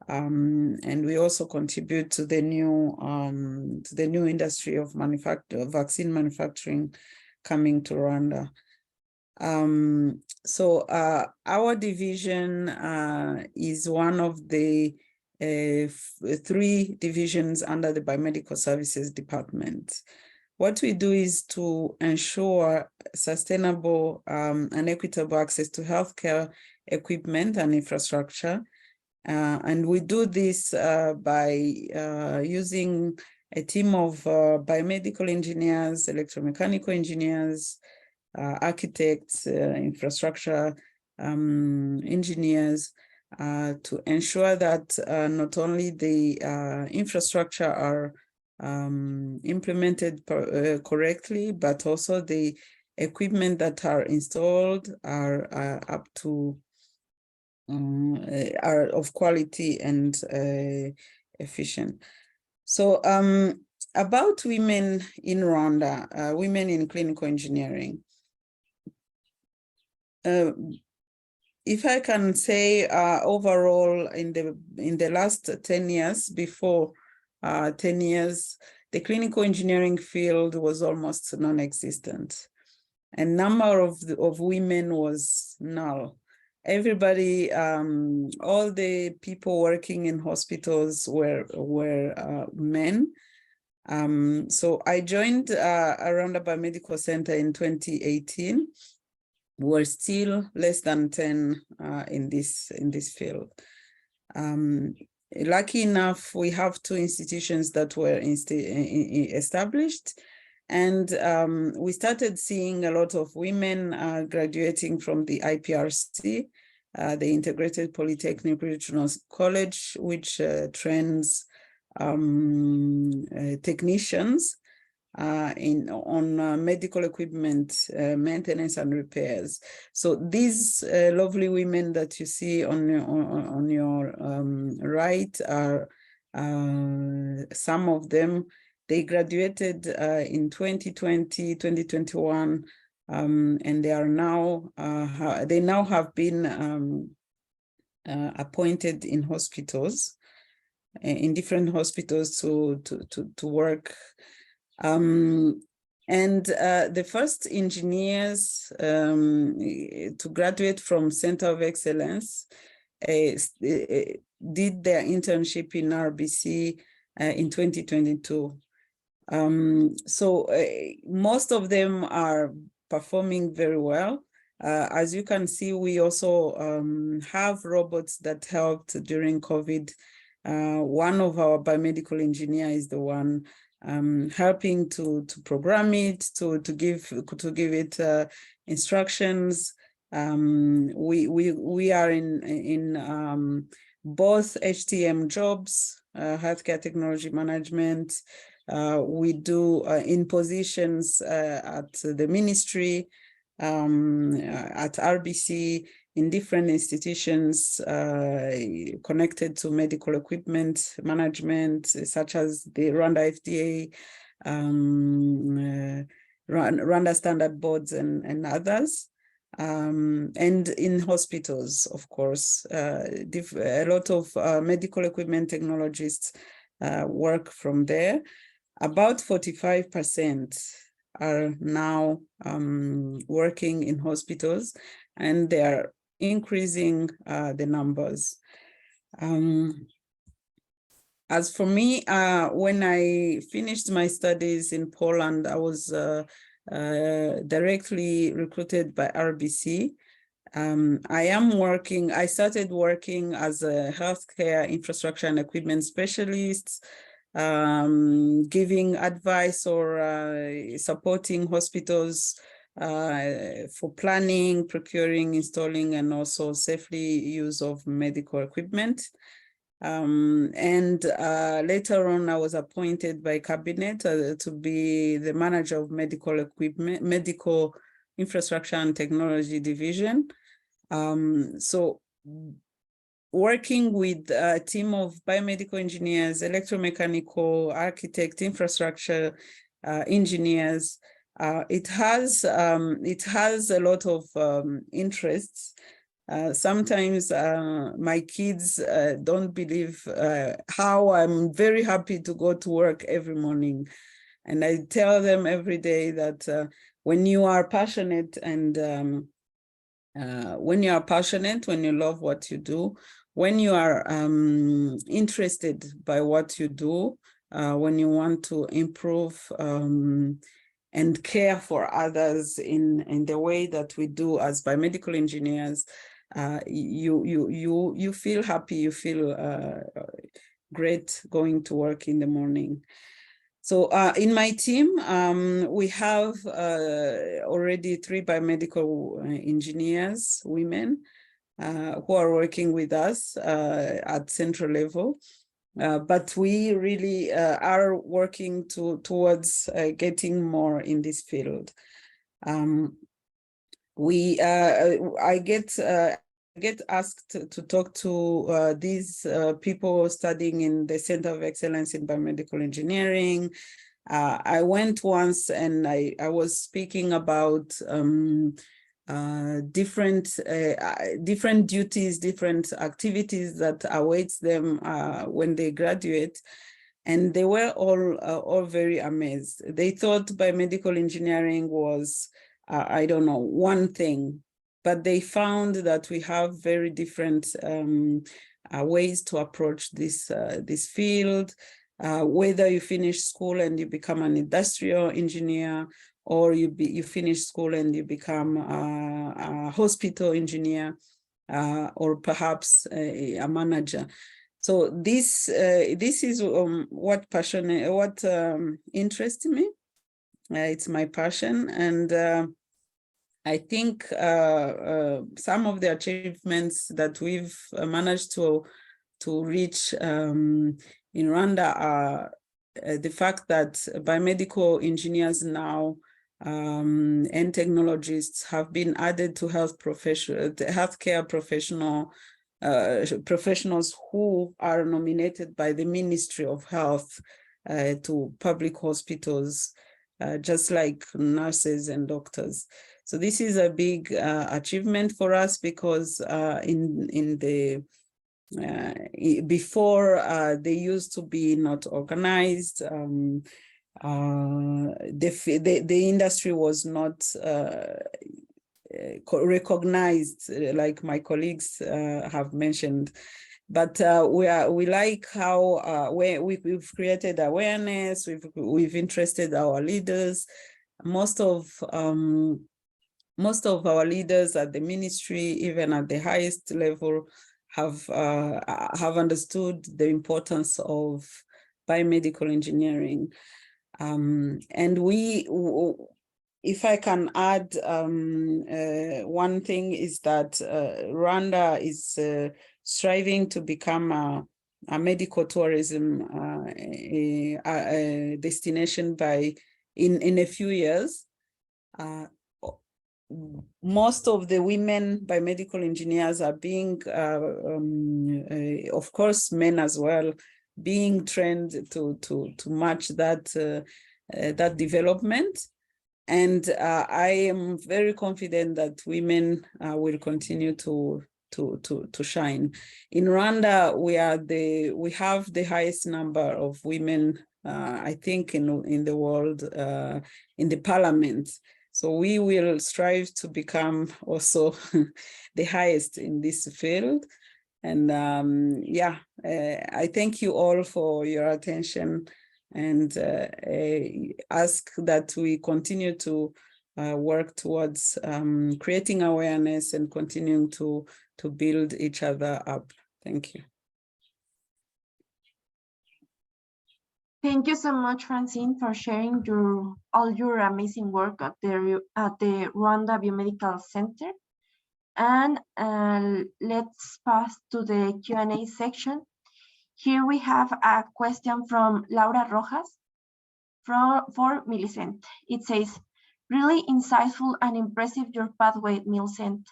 And we also contribute to the new industry of vaccine manufacturing coming to Rwanda. So our division is one of the 3 divisions under the Biomedical Services Department. What we do is to ensure sustainable and equitable access to healthcare equipment and infrastructure. And we do this by using a team of biomedical engineers, electromechanical engineers, architects, infrastructure engineers, to ensure that not only the infrastructure are implemented correctly, but also the equipment that are installed are up to are of quality and efficient. So about women in Rwanda, women in clinical engineering. If I can say overall in the last 10 years, before 10 years, the clinical engineering field was almost non-existent. And number of women was null. Everybody, all the people working in hospitals were men. So I joined Rwanda Biomedical Center in 2018. We're still less than 10 in this field. Lucky enough, we have 2 institutions that were established, and we started seeing a lot of women graduating from the IPRC, the Integrated Polytechnic Regional College, which trains technicians on medical equipment maintenance and repairs. So these lovely women that you see on your right are some of them. They graduated in 2020, 2021, and they are now they now have been appointed in hospitals, in different hospitals to work. And the first engineers to graduate from Center of Excellence did their internship in RBC in 2022. So most of them are performing very well. As you can see, we also have robots that helped during COVID. One of our biomedical engineers is the one helping to program it, to give it instructions. We are in both HTM jobs, healthcare technology management. We do in positions at the ministry, at RBC, in different institutions connected to medical equipment management, such as the Rwanda FDA, Rwanda Standard Boards, and others. And in hospitals, of course, a lot of medical equipment technologists work from there. About 45% are now working in hospitals, and they are increasing the numbers. As for me, when I finished my studies in Poland, I was directly recruited by RBC. I started working as a healthcare infrastructure and equipment specialist, giving advice or supporting hospitals for planning, procuring, installing, and also safely use of medical equipment. And later on, I was appointed by cabinet to be the manager of medical equipment, medical infrastructure and technology division. So working with a team of biomedical engineers, electromechanical, architect, infrastructure engineers, it has a lot of interests. Sometimes my kids don't believe how I'm very happy to go to work every morning. And I tell them every day that when you are passionate and when you love what you do, when you are interested by what you do, when you want to improve and care for others in the way that we do as biomedical engineers, you feel happy, you feel great going to work in the morning. So in my team, we have already 3 biomedical engineers, women, who are working with us at central level. But we really are working towards getting more in this field. I get get asked to talk to these people studying in the Center of Excellence in Biomedical Engineering. I went once and I was speaking about different duties, different activities that awaits them when they graduate. And they were all very amazed. They thought biomedical engineering was, I don't know, one thing, but they found that we have very different ways to approach this field. Whether you finish school and you become an industrial engineer, or you finish school and you become a hospital engineer, or perhaps a manager. So this is what interests me. It's my passion, and I think some of the achievements that we've managed to reach in Rwanda are the fact that biomedical engineers now and technologists have been added to healthcare professionals who are nominated by the Ministry of Health to public hospitals, just like nurses and doctors. So this is a big achievement for us, because before they used to be not organized. The industry was not recognized, like my colleagues have mentioned. But we like how we've created awareness. We've interested our leaders. Most of our leaders at the ministry, even at the highest level, have understood the importance of biomedical engineering. And if I can add one thing, is that Rwanda is striving to become a medical tourism destination in a few years. Most of the women biomedical engineers are being, of course, men as well, being trained to match that that development. And I am very confident that women will continue to shine. In Rwanda, we have the highest number of women, I think, in the world, in the parliament. So we will strive to become also the highest in this field. And yeah, I thank you all for your attention, and ask that we continue to work towards creating awareness and continuing to build each other up. Thank you. Thank you so much, Francine, for sharing all your amazing work at the Rwanda Biomedical Center. And let's pass to the Q&A section. Here we have a question from Laura Rojas for Millicent. It says, really insightful and impressive your pathway, Millicent.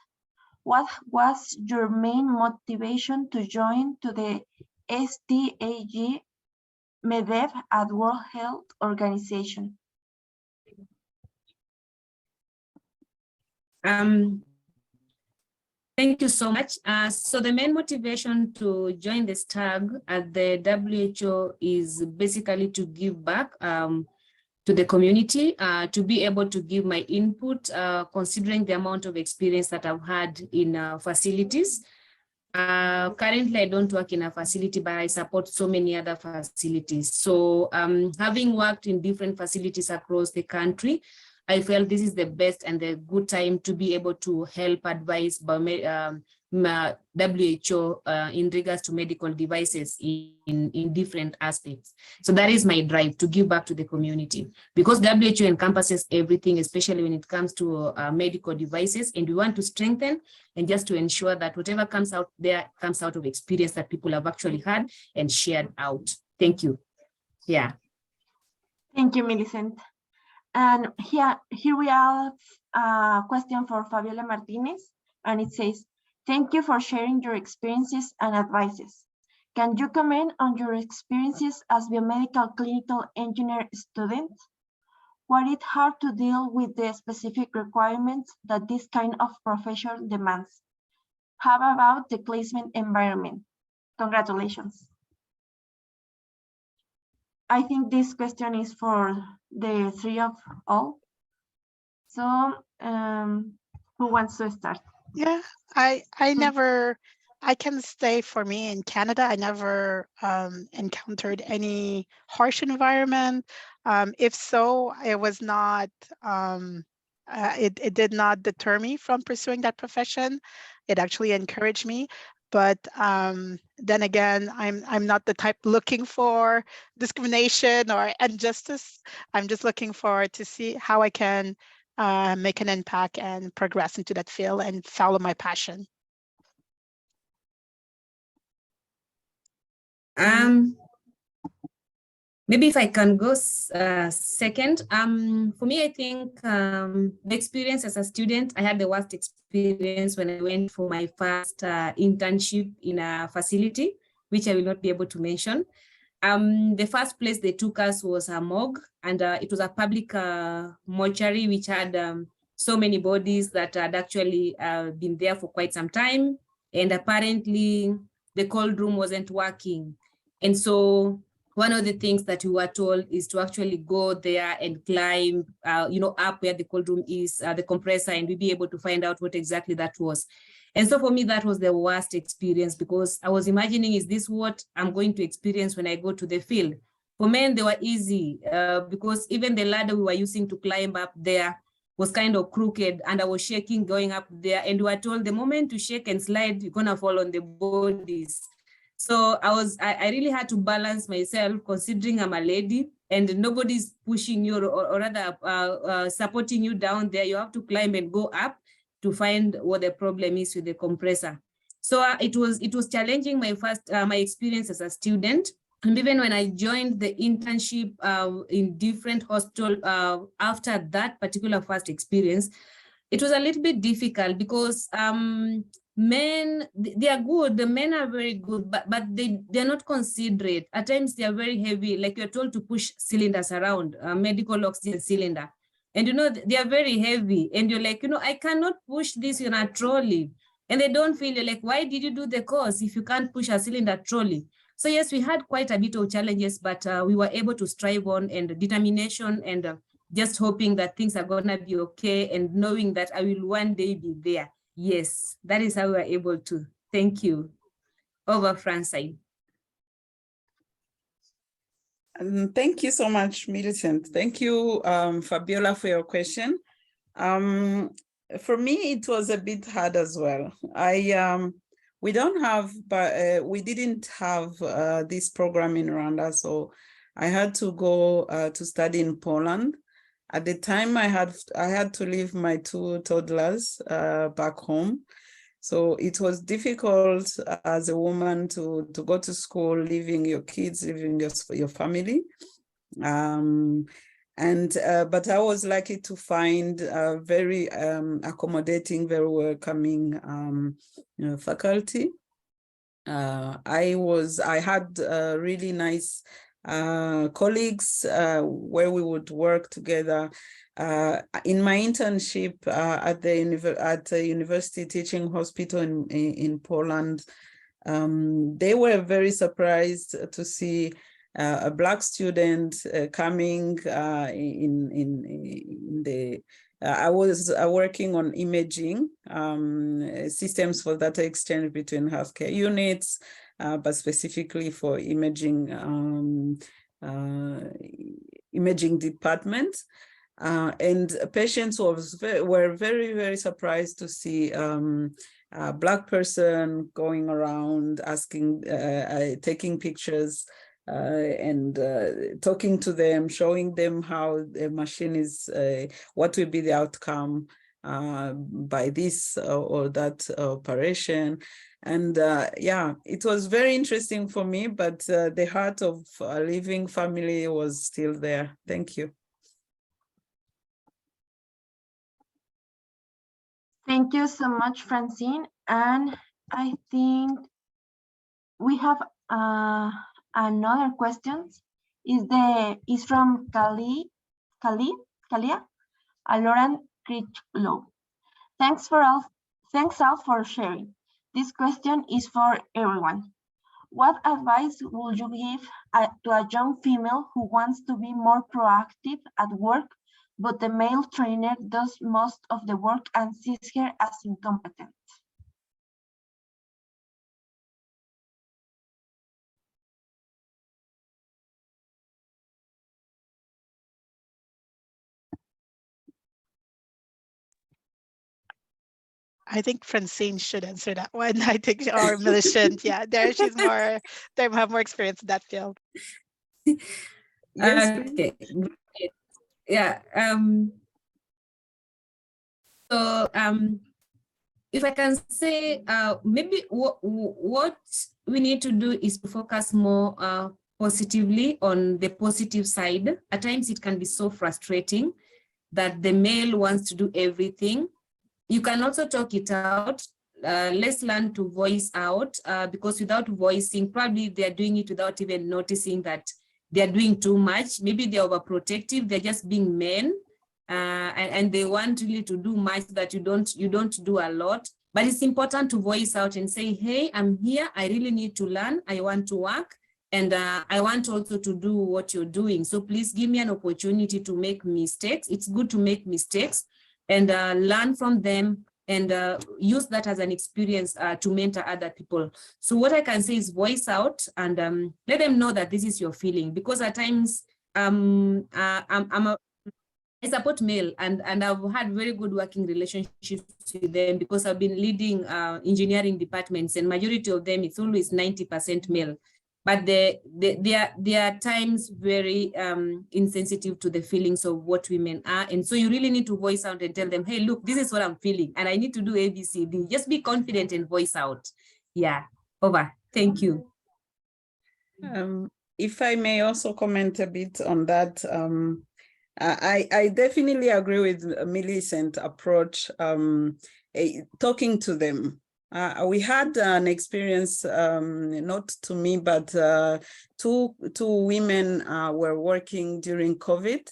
What was your main motivation to join to the STAG MEDEV at World Health Organization? Thank you so much. So the main motivation to join the STAG at the WHO is basically to give back to the community, to be able to give my input, considering the amount of experience that I've had in facilities. Currently, I don't work in a facility, but I support so many other facilities. So having worked in different facilities across the country, I felt this is the best and the good time to be able to help advise WHO in regards to medical devices in different aspects. So that is my drive, to give back to the community, because WHO encompasses everything, especially when it comes to medical devices, and we want to strengthen and just to ensure that whatever comes out there comes out of experience that people have actually had and shared out. Thank you. Yeah. Thank you, Millicent. And here we have a question for Fabiola Martinez, and it says, Thank you for sharing your experiences and advices. Can you comment on your experiences as biomedical clinical engineer student? Was it hard to deal with the specific requirements that this kind of profession demands? How about the placement environment? Congratulations. I think this question is for the three of all. So who wants to start? Yeah, I can say for me in Canada, I never encountered any harsh environment. If so, it was not, it did not deter me from pursuing that profession. It actually encouraged me. But then again, I'm not the type looking for discrimination or injustice. I'm just looking forward to see how I can make an impact and progress into that field and follow my passion. Maybe if I can go second. For me, I think the experience as a student, I had the worst experience when I went for my first internship in a facility, which I will not be able to mention. The first place they took us was a morgue, and it was a public mortuary which had so many bodies that had actually been there for quite some time. And apparently the cold room wasn't working. And so one of the things that we were told is to actually go there and climb, up where the cold room is, the compressor, and we'll be able to find out what exactly that was. And so for me, that was the worst experience, because I was imagining, is this what I'm going to experience when I go to the field? For men, they were easy because even the ladder we were using to climb up there was kind of crooked, and I was shaking going up there. And we were told the moment you shake and slide, you're gonna fall on the bodies. So I really had to balance myself, considering I'm a lady and nobody's pushing you or rather supporting you down there. You have to climb and go up to find what the problem is with the compressor. So it was challenging my experience as a student. And even when I joined the internship in different hospitals after that particular first experience, it was a little bit difficult because men, they are good, the men are very good, but they're not considerate. At times they are very heavy, like you're told to push cylinders around, medical oxygen cylinder. And they are very heavy, and you're like, I cannot push this in a trolley. And they don't feel, you're like, why did you do the course if you can't push a cylinder trolley? So yes, we had quite a bit of challenges, but we were able to strive on, and determination, and just hoping that things are gonna be okay, and knowing that I will one day be there. Yes, that is how we were able to. Thank you. Over, Francine. Thank you so much, Millicent. Thank you, Fabiola, for your question. For me, it was a bit hard as well. We don't have, but we didn't have this program in Rwanda, so I had to go to study in Poland. At the time, I had to leave my two toddlers back home. So it was difficult as a woman to go to school, leaving your kids, leaving your family. But I was lucky to find a very accommodating, very welcoming faculty. I had really nice colleagues where we would work together. In my internship at the university teaching hospital in Poland, they were very surprised to see a Black student coming in the. I was working on imaging systems for data exchange between healthcare units, but specifically for imaging departments. And patients were very, very surprised to see a Black person going around asking, taking pictures and talking to them, showing them how the machine is, what will be the outcome by this or that operation. And yeah, it was very interesting for me, but the heart of a living family was still there. Thank you. Thank you so much, Francine. And I think we have another question. Is from Kalia Aloran Krichlow. Thanks all for sharing. This question is for everyone. What advice would you give to a young female who wants to be more proactive at work, but the male trainer does most of the work and sees her as incompetent? I think Francine should answer that one. I think, or Millicent, yeah, they have more experience in that field. Yes. Okay. Yeah. If I can say, maybe what we need to do is to focus more positively on the positive side. At times it can be so frustrating that the male wants to do everything. You can also talk it out. Let's learn to voice out, because without voicing, probably they're doing it without even noticing that they're doing too much. Maybe they're overprotective, they're just being men, and they want really to do much that you don't do a lot. But it's important to voice out and say, hey, I'm here, I really need to learn, I want to work, and I want also to do what you're doing. So please give me an opportunity to make mistakes. It's good to make mistakes and learn from them, and use that as an experience to mentor other people. So what I can say is voice out and let them know that this is your feeling, because at times I support male, and I've had very good working relationships with them, because I've been leading engineering departments, and majority of them, it's always 90% male. But they are times very insensitive to the feelings of what women are. And so you really need to voice out and tell them, hey, look, this is what I'm feeling, and I need to do A, B, C, D. Just be confident and voice out. Yeah, over. Thank you. If I may also comment a bit on that, I definitely agree with Millicent approach, talking to them. We had an experience, not to me, but two women were working during COVID,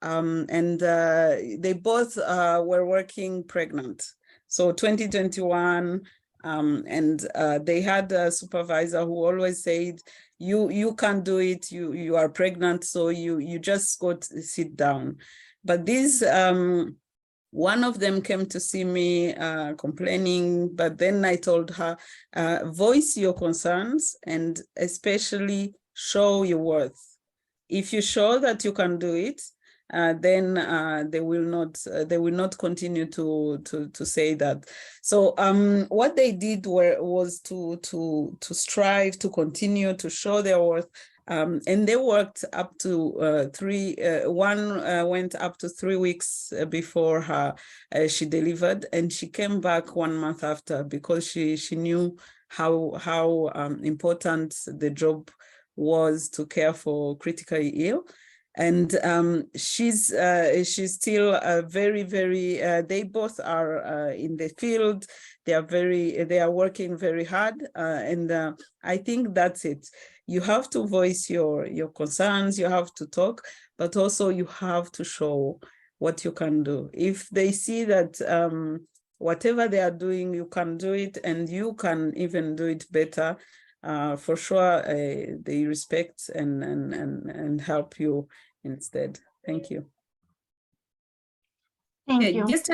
and they both were working pregnant. So 2021, and they had a supervisor who always said, you can't do it, you are pregnant, so you just go to sit down. But this, one of them came to see me complaining, but then I told her, voice your concerns and especially show your worth. If you show that you can do it, then they will not continue to say that. So what they did was to strive to continue to show their worth. And they worked up to one went up to 3 weeks before she delivered, and she came back 1 month after, because she knew how important the job was to care for critically ill. And she's still very, they both are in the field. They are working very hard, and I think that's it. You have to voice your concerns, you have to talk, but also you have to show what you can do. If they see that whatever they are doing, you can do it, and you can even do it better, for sure they respect and help you instead. Thank you. Thank you. Just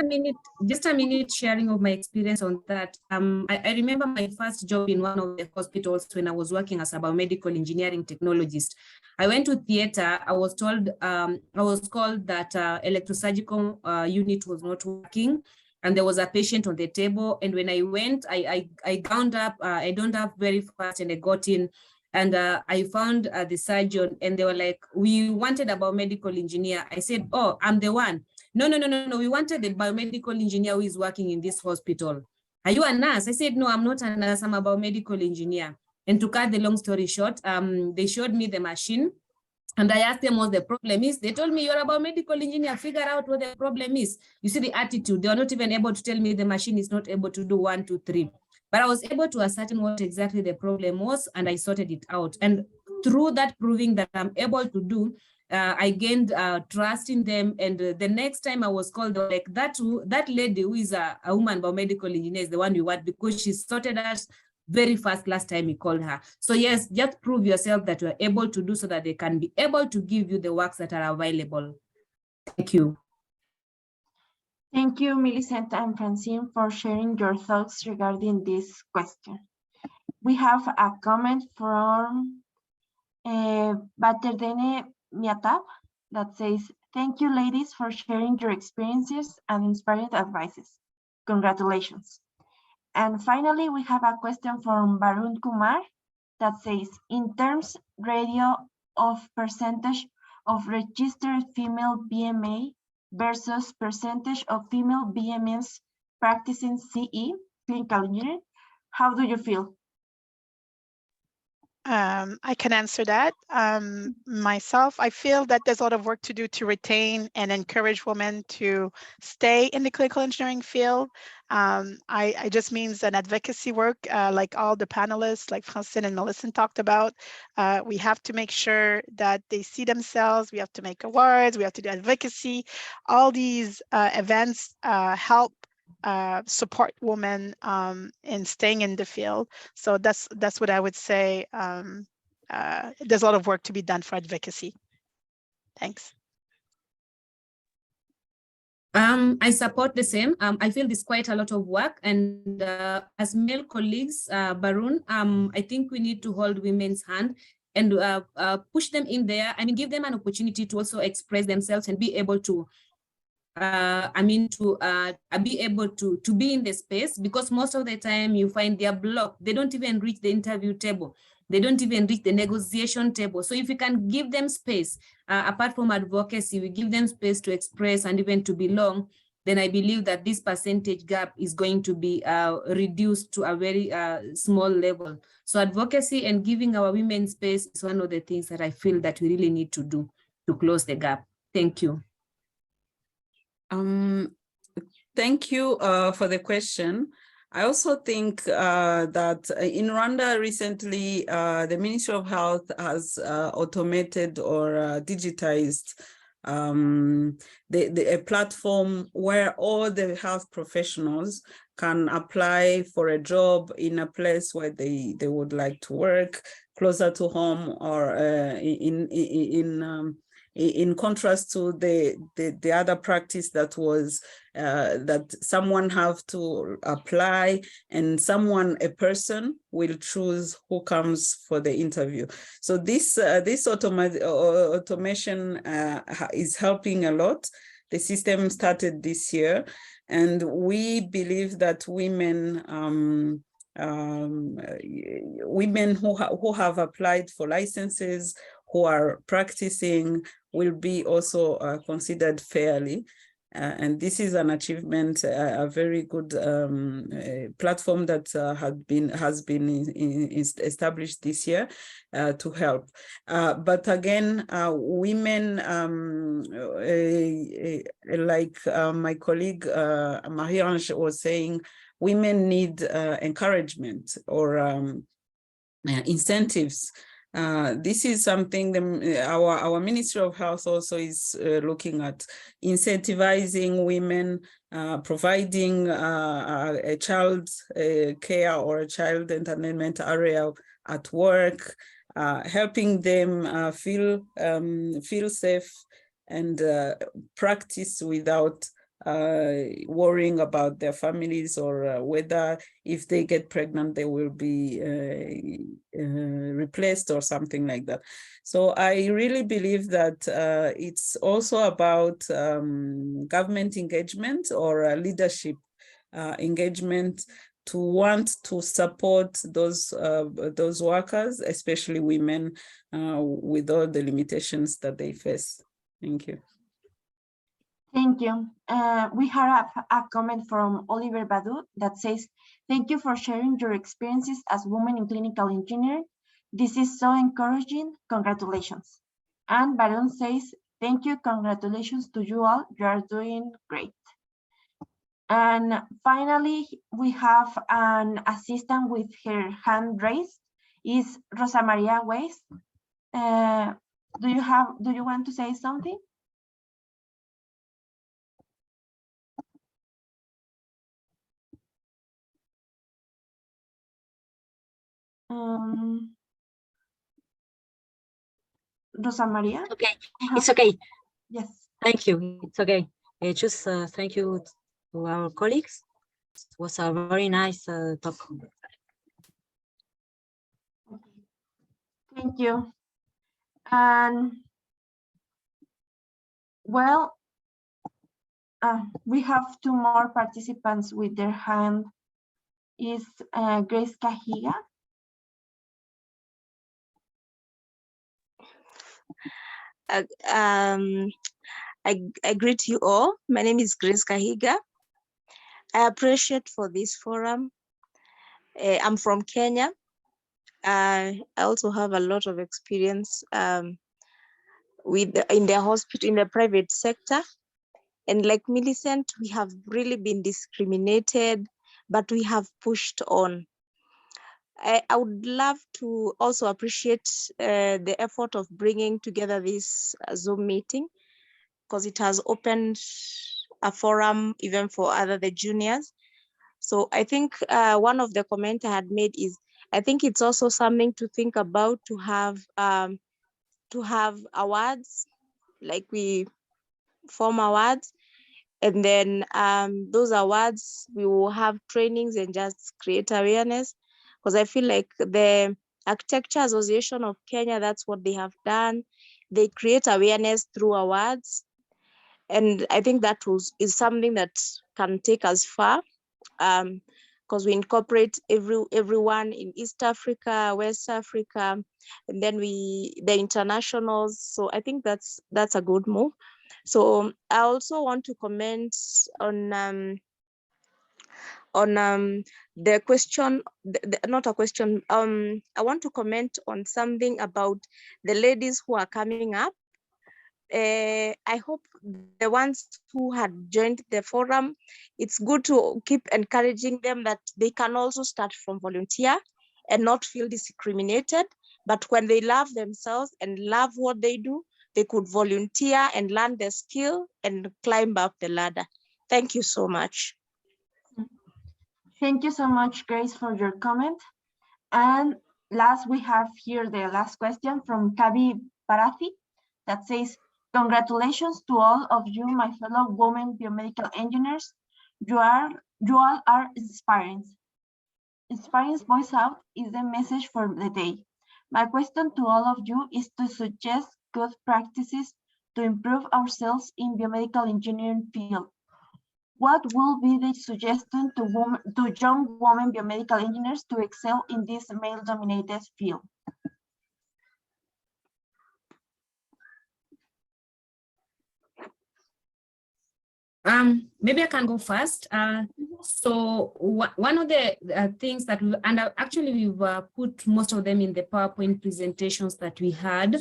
a minute sharing of my experience on that. I remember my first job in one of the hospitals when I was working as a biomedical engineering technologist. I went to theater. I was called that electrosurgical unit was not working, and there was a patient on the table. And when I went, I gowned up, I donned up very fast, and I got in. And I found the surgeon, and they were like, we wanted a biomedical engineer. I said, oh, I'm the one. No, we wanted the biomedical engineer who is working in this hospital. Are you a nurse? I said, no, I'm not a nurse, I'm a biomedical engineer. And to cut the long story short, they showed me the machine, and I asked them what the problem is. They told me, you're a biomedical engineer, figure out what the problem is. You see the attitude. They are not even able to tell me the machine is not able to do 1, 2, 3. But I was able to ascertain what exactly the problem was, and I sorted it out. And through that proving that I'm able to do, I gained trust in them. And the next time I was called, they were like, that lady who is a woman biomedical engineer is the one you want, because she sorted us very fast last time you called her. So yes, just prove yourself that you are able to do, so that they can be able to give you the works that are available. Thank you. Thank you, Millicent and Francine, for sharing your thoughts regarding this question. We have a comment from Baterdene Miatab that says, thank you, ladies, for sharing your experiences and inspiring advices. Congratulations. And finally, we have a question from Varun Kumar that says, in terms radio of percentage of registered female BMA versus percentage of female BMS practicing CE, clinical engineering, how do you feel? I can answer that. Myself, I feel that there's a lot of work to do to retain and encourage women to stay in the clinical engineering field. I just means an advocacy work, like all the panelists, like Francine and Millicent talked about. We have to make sure that they see themselves. We have to make awards. We have to do advocacy. All these events help support women in staying in the field. So that's what I would say. There's a lot of work to be done for advocacy. Thanks. I support the same. I feel there's quite a lot of work, and as male colleagues, Barun, I think we need to hold women's hand and push them in there. I mean, give them an opportunity to also express themselves and be able to be able to be in the space, because most of the time you find they're blocked. They don't even reach the interview table. They don't even reach the negotiation table. So if you can give them space, apart from advocacy, we give them space to express and even to belong, then I believe that this percentage gap is going to be reduced to a very small level. So advocacy and giving our women space is one of the things that I feel that we really need to do to close the gap. Thank you. Thank you for the question. I also think that in Rwanda recently, the Ministry of Health has automated or digitized a platform where all the health professionals can apply for a job in a place where they would like to work, closer to home, or in contrast to the other practice that was that someone have to apply and a person will choose who comes for the interview. So this automation is helping a lot. The system started this year, and we believe that women who have applied for licenses, who are practicing, will be also considered fairly. And this is an achievement, a very good platform that has been established this year to help. But again, women, like my colleague Marie-Ange was saying, women need encouragement or incentives. This is something our Ministry of Health also is looking at, incentivizing women, providing a child care or a child entertainment area at work, helping them feel safe and practice without worrying about their families or whether if they get pregnant they will be replaced or something like that. So I really believe that it's also about government engagement or leadership engagement to want to support those workers, especially women, with all the limitations that they face. Thank you. Thank you. We have a comment from Oliver Badu that says, thank you for sharing your experiences as women in clinical engineering. This is so encouraging. Congratulations. And Baron says, thank you. Congratulations to you all. You are doing great. And finally, we have an assistant with her hand raised, is Rosa Maria Weiss. Do you want to say something? Rosa Maria? Okay, it's okay. Yes. Thank you. It's okay. Just thank you to our colleagues. It was a very nice talk. Thank you. And well, we have two more participants with their hand. Is Grace Cajiga? I greet you all. My name is Grace Cajiga. I appreciate for this forum. I'm from Kenya. I also have a lot of experience in the hospital, in the private sector. And like Millicent, we have really been discriminated, but we have pushed on. I would love to also appreciate the effort of bringing together this Zoom meeting, because it has opened a forum even for the juniors. So I think one of the comments I had made is, I think it's also something to think about, to have awards, like we form awards, and then those awards, we will have trainings and just create awareness, because I feel like the Architecture Association of Kenya, that's what they have done. They create awareness through awards. And I think that is something that can take us far, because we incorporate everyone in East Africa, West Africa, and then the internationals. So I think that's a good move. So I also want to comment on the question, not a question. I want to comment on something about the ladies who are coming up. I hope the ones who had joined the forum, it's good to keep encouraging them that they can also start from volunteer and not feel discriminated. But when they love themselves and love what they do, they could volunteer and learn the skill and climb up the ladder. Thank you so much. Thank you so much, Grace, for your comment. And last, we have here the last question from Kavi Parathi that says, congratulations to all of you, my fellow women biomedical engineers. You all are inspiring. Inspiring voice out is the message for the day. My question to all of you is to suggest good practices to improve ourselves in biomedical engineering field. What will be the suggestion to young women biomedical engineers to excel in this male-dominated field? Maybe I can go first. So one of the things that we've put most of them in the PowerPoint presentations that we had.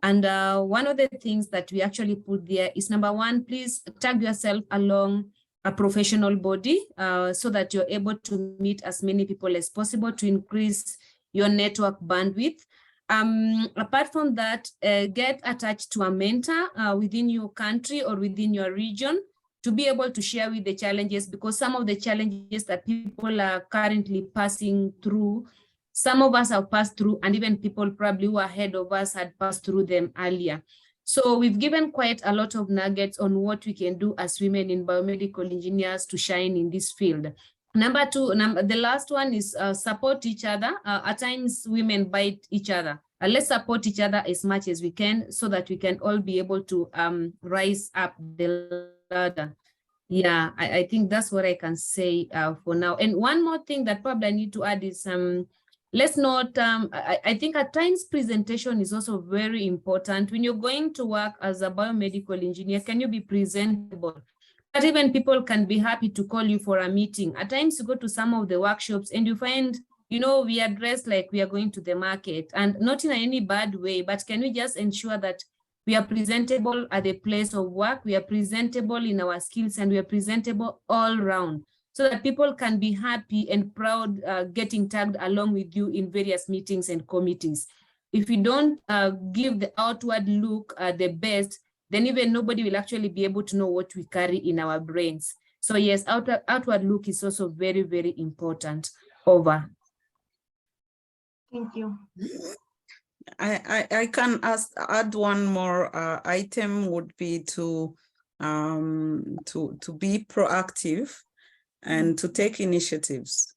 And one of the things that we actually put there is, number one, please tag yourself along a professional body so that you're able to meet as many people as possible to increase your network bandwidth. Apart from that, get attached to a mentor within your country or within your region to be able to share with the challenges, because some of the challenges that people are currently passing through, some of us have passed through, and even people probably who are ahead of us had passed through them earlier. So we've given quite a lot of nuggets on what we can do as women in biomedical engineers to shine in this field. Number two, the last one is support each other. At times, women bite each other. Let's support each other as much as we can so that we can all be able to rise up the ladder. Yeah, I think that's what I can say for now. And one more thing that probably I need to add is let's not, I think at times presentation is also very important. When you're going to work as a biomedical engineer, can you be presentable? But even people can be happy to call you for a meeting. At times you go to some of the workshops and you find, you know, we are dressed like we are going to the market, and not in any bad way, but can we just ensure that We are presentable at the place of work. We are presentable in our skills, and we are presentable all around, so that people can be happy and proud getting tagged along with you in various meetings and committees. If you don't give the outward look the best, then even nobody will actually be able to know what we carry in our brains. So yes, outward look is also very, very important. Over. Thank you. I can add one more item would be to be proactive and to take initiatives.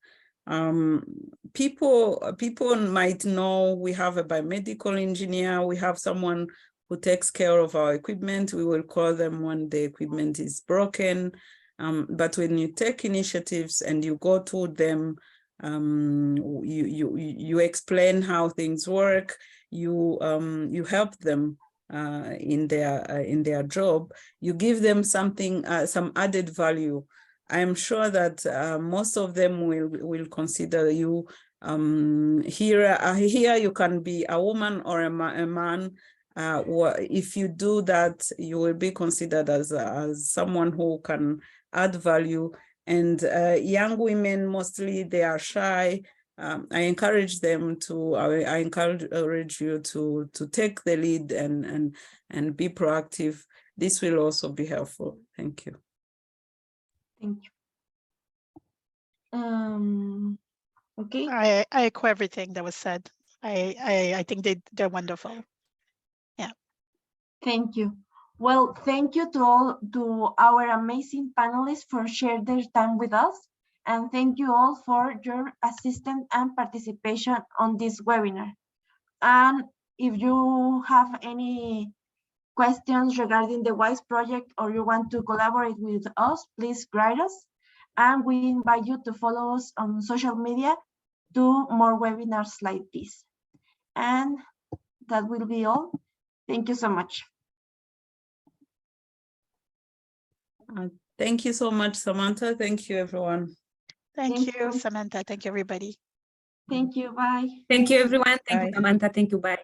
People might know we have a biomedical engineer, we have someone who takes care of our equipment. We will call them when the equipment is broken. But when you take initiatives and you go to them, you explain how things work, you help them in their job, you give them something, some added value. I am sure that most of them will consider you. Here you can be a woman or a man. If you do that, you will be considered as someone who can add value. And young women, mostly they are shy. I encourage them to. I encourage you to take the lead and be proactive. This will also be helpful. Thank you. Thank you. Okay. I echo everything that was said. I think they're wonderful. Yeah. Thank you. Well, thank you to our amazing panelists for sharing their time with us. And thank you all for your assistance and participation on this webinar. And if you have any questions regarding the WISE project or you want to collaborate with us, please write us. And we invite you to follow us on social media to more webinars like this. And that will be all. Thank you so much. Thank you so much, Samantha. Thank you, everyone. Thank you, Samantha. Thank you, everybody. Thank you. Bye. Thank you, everyone. Thank Bye. you, Samantha. Thank you. Bye.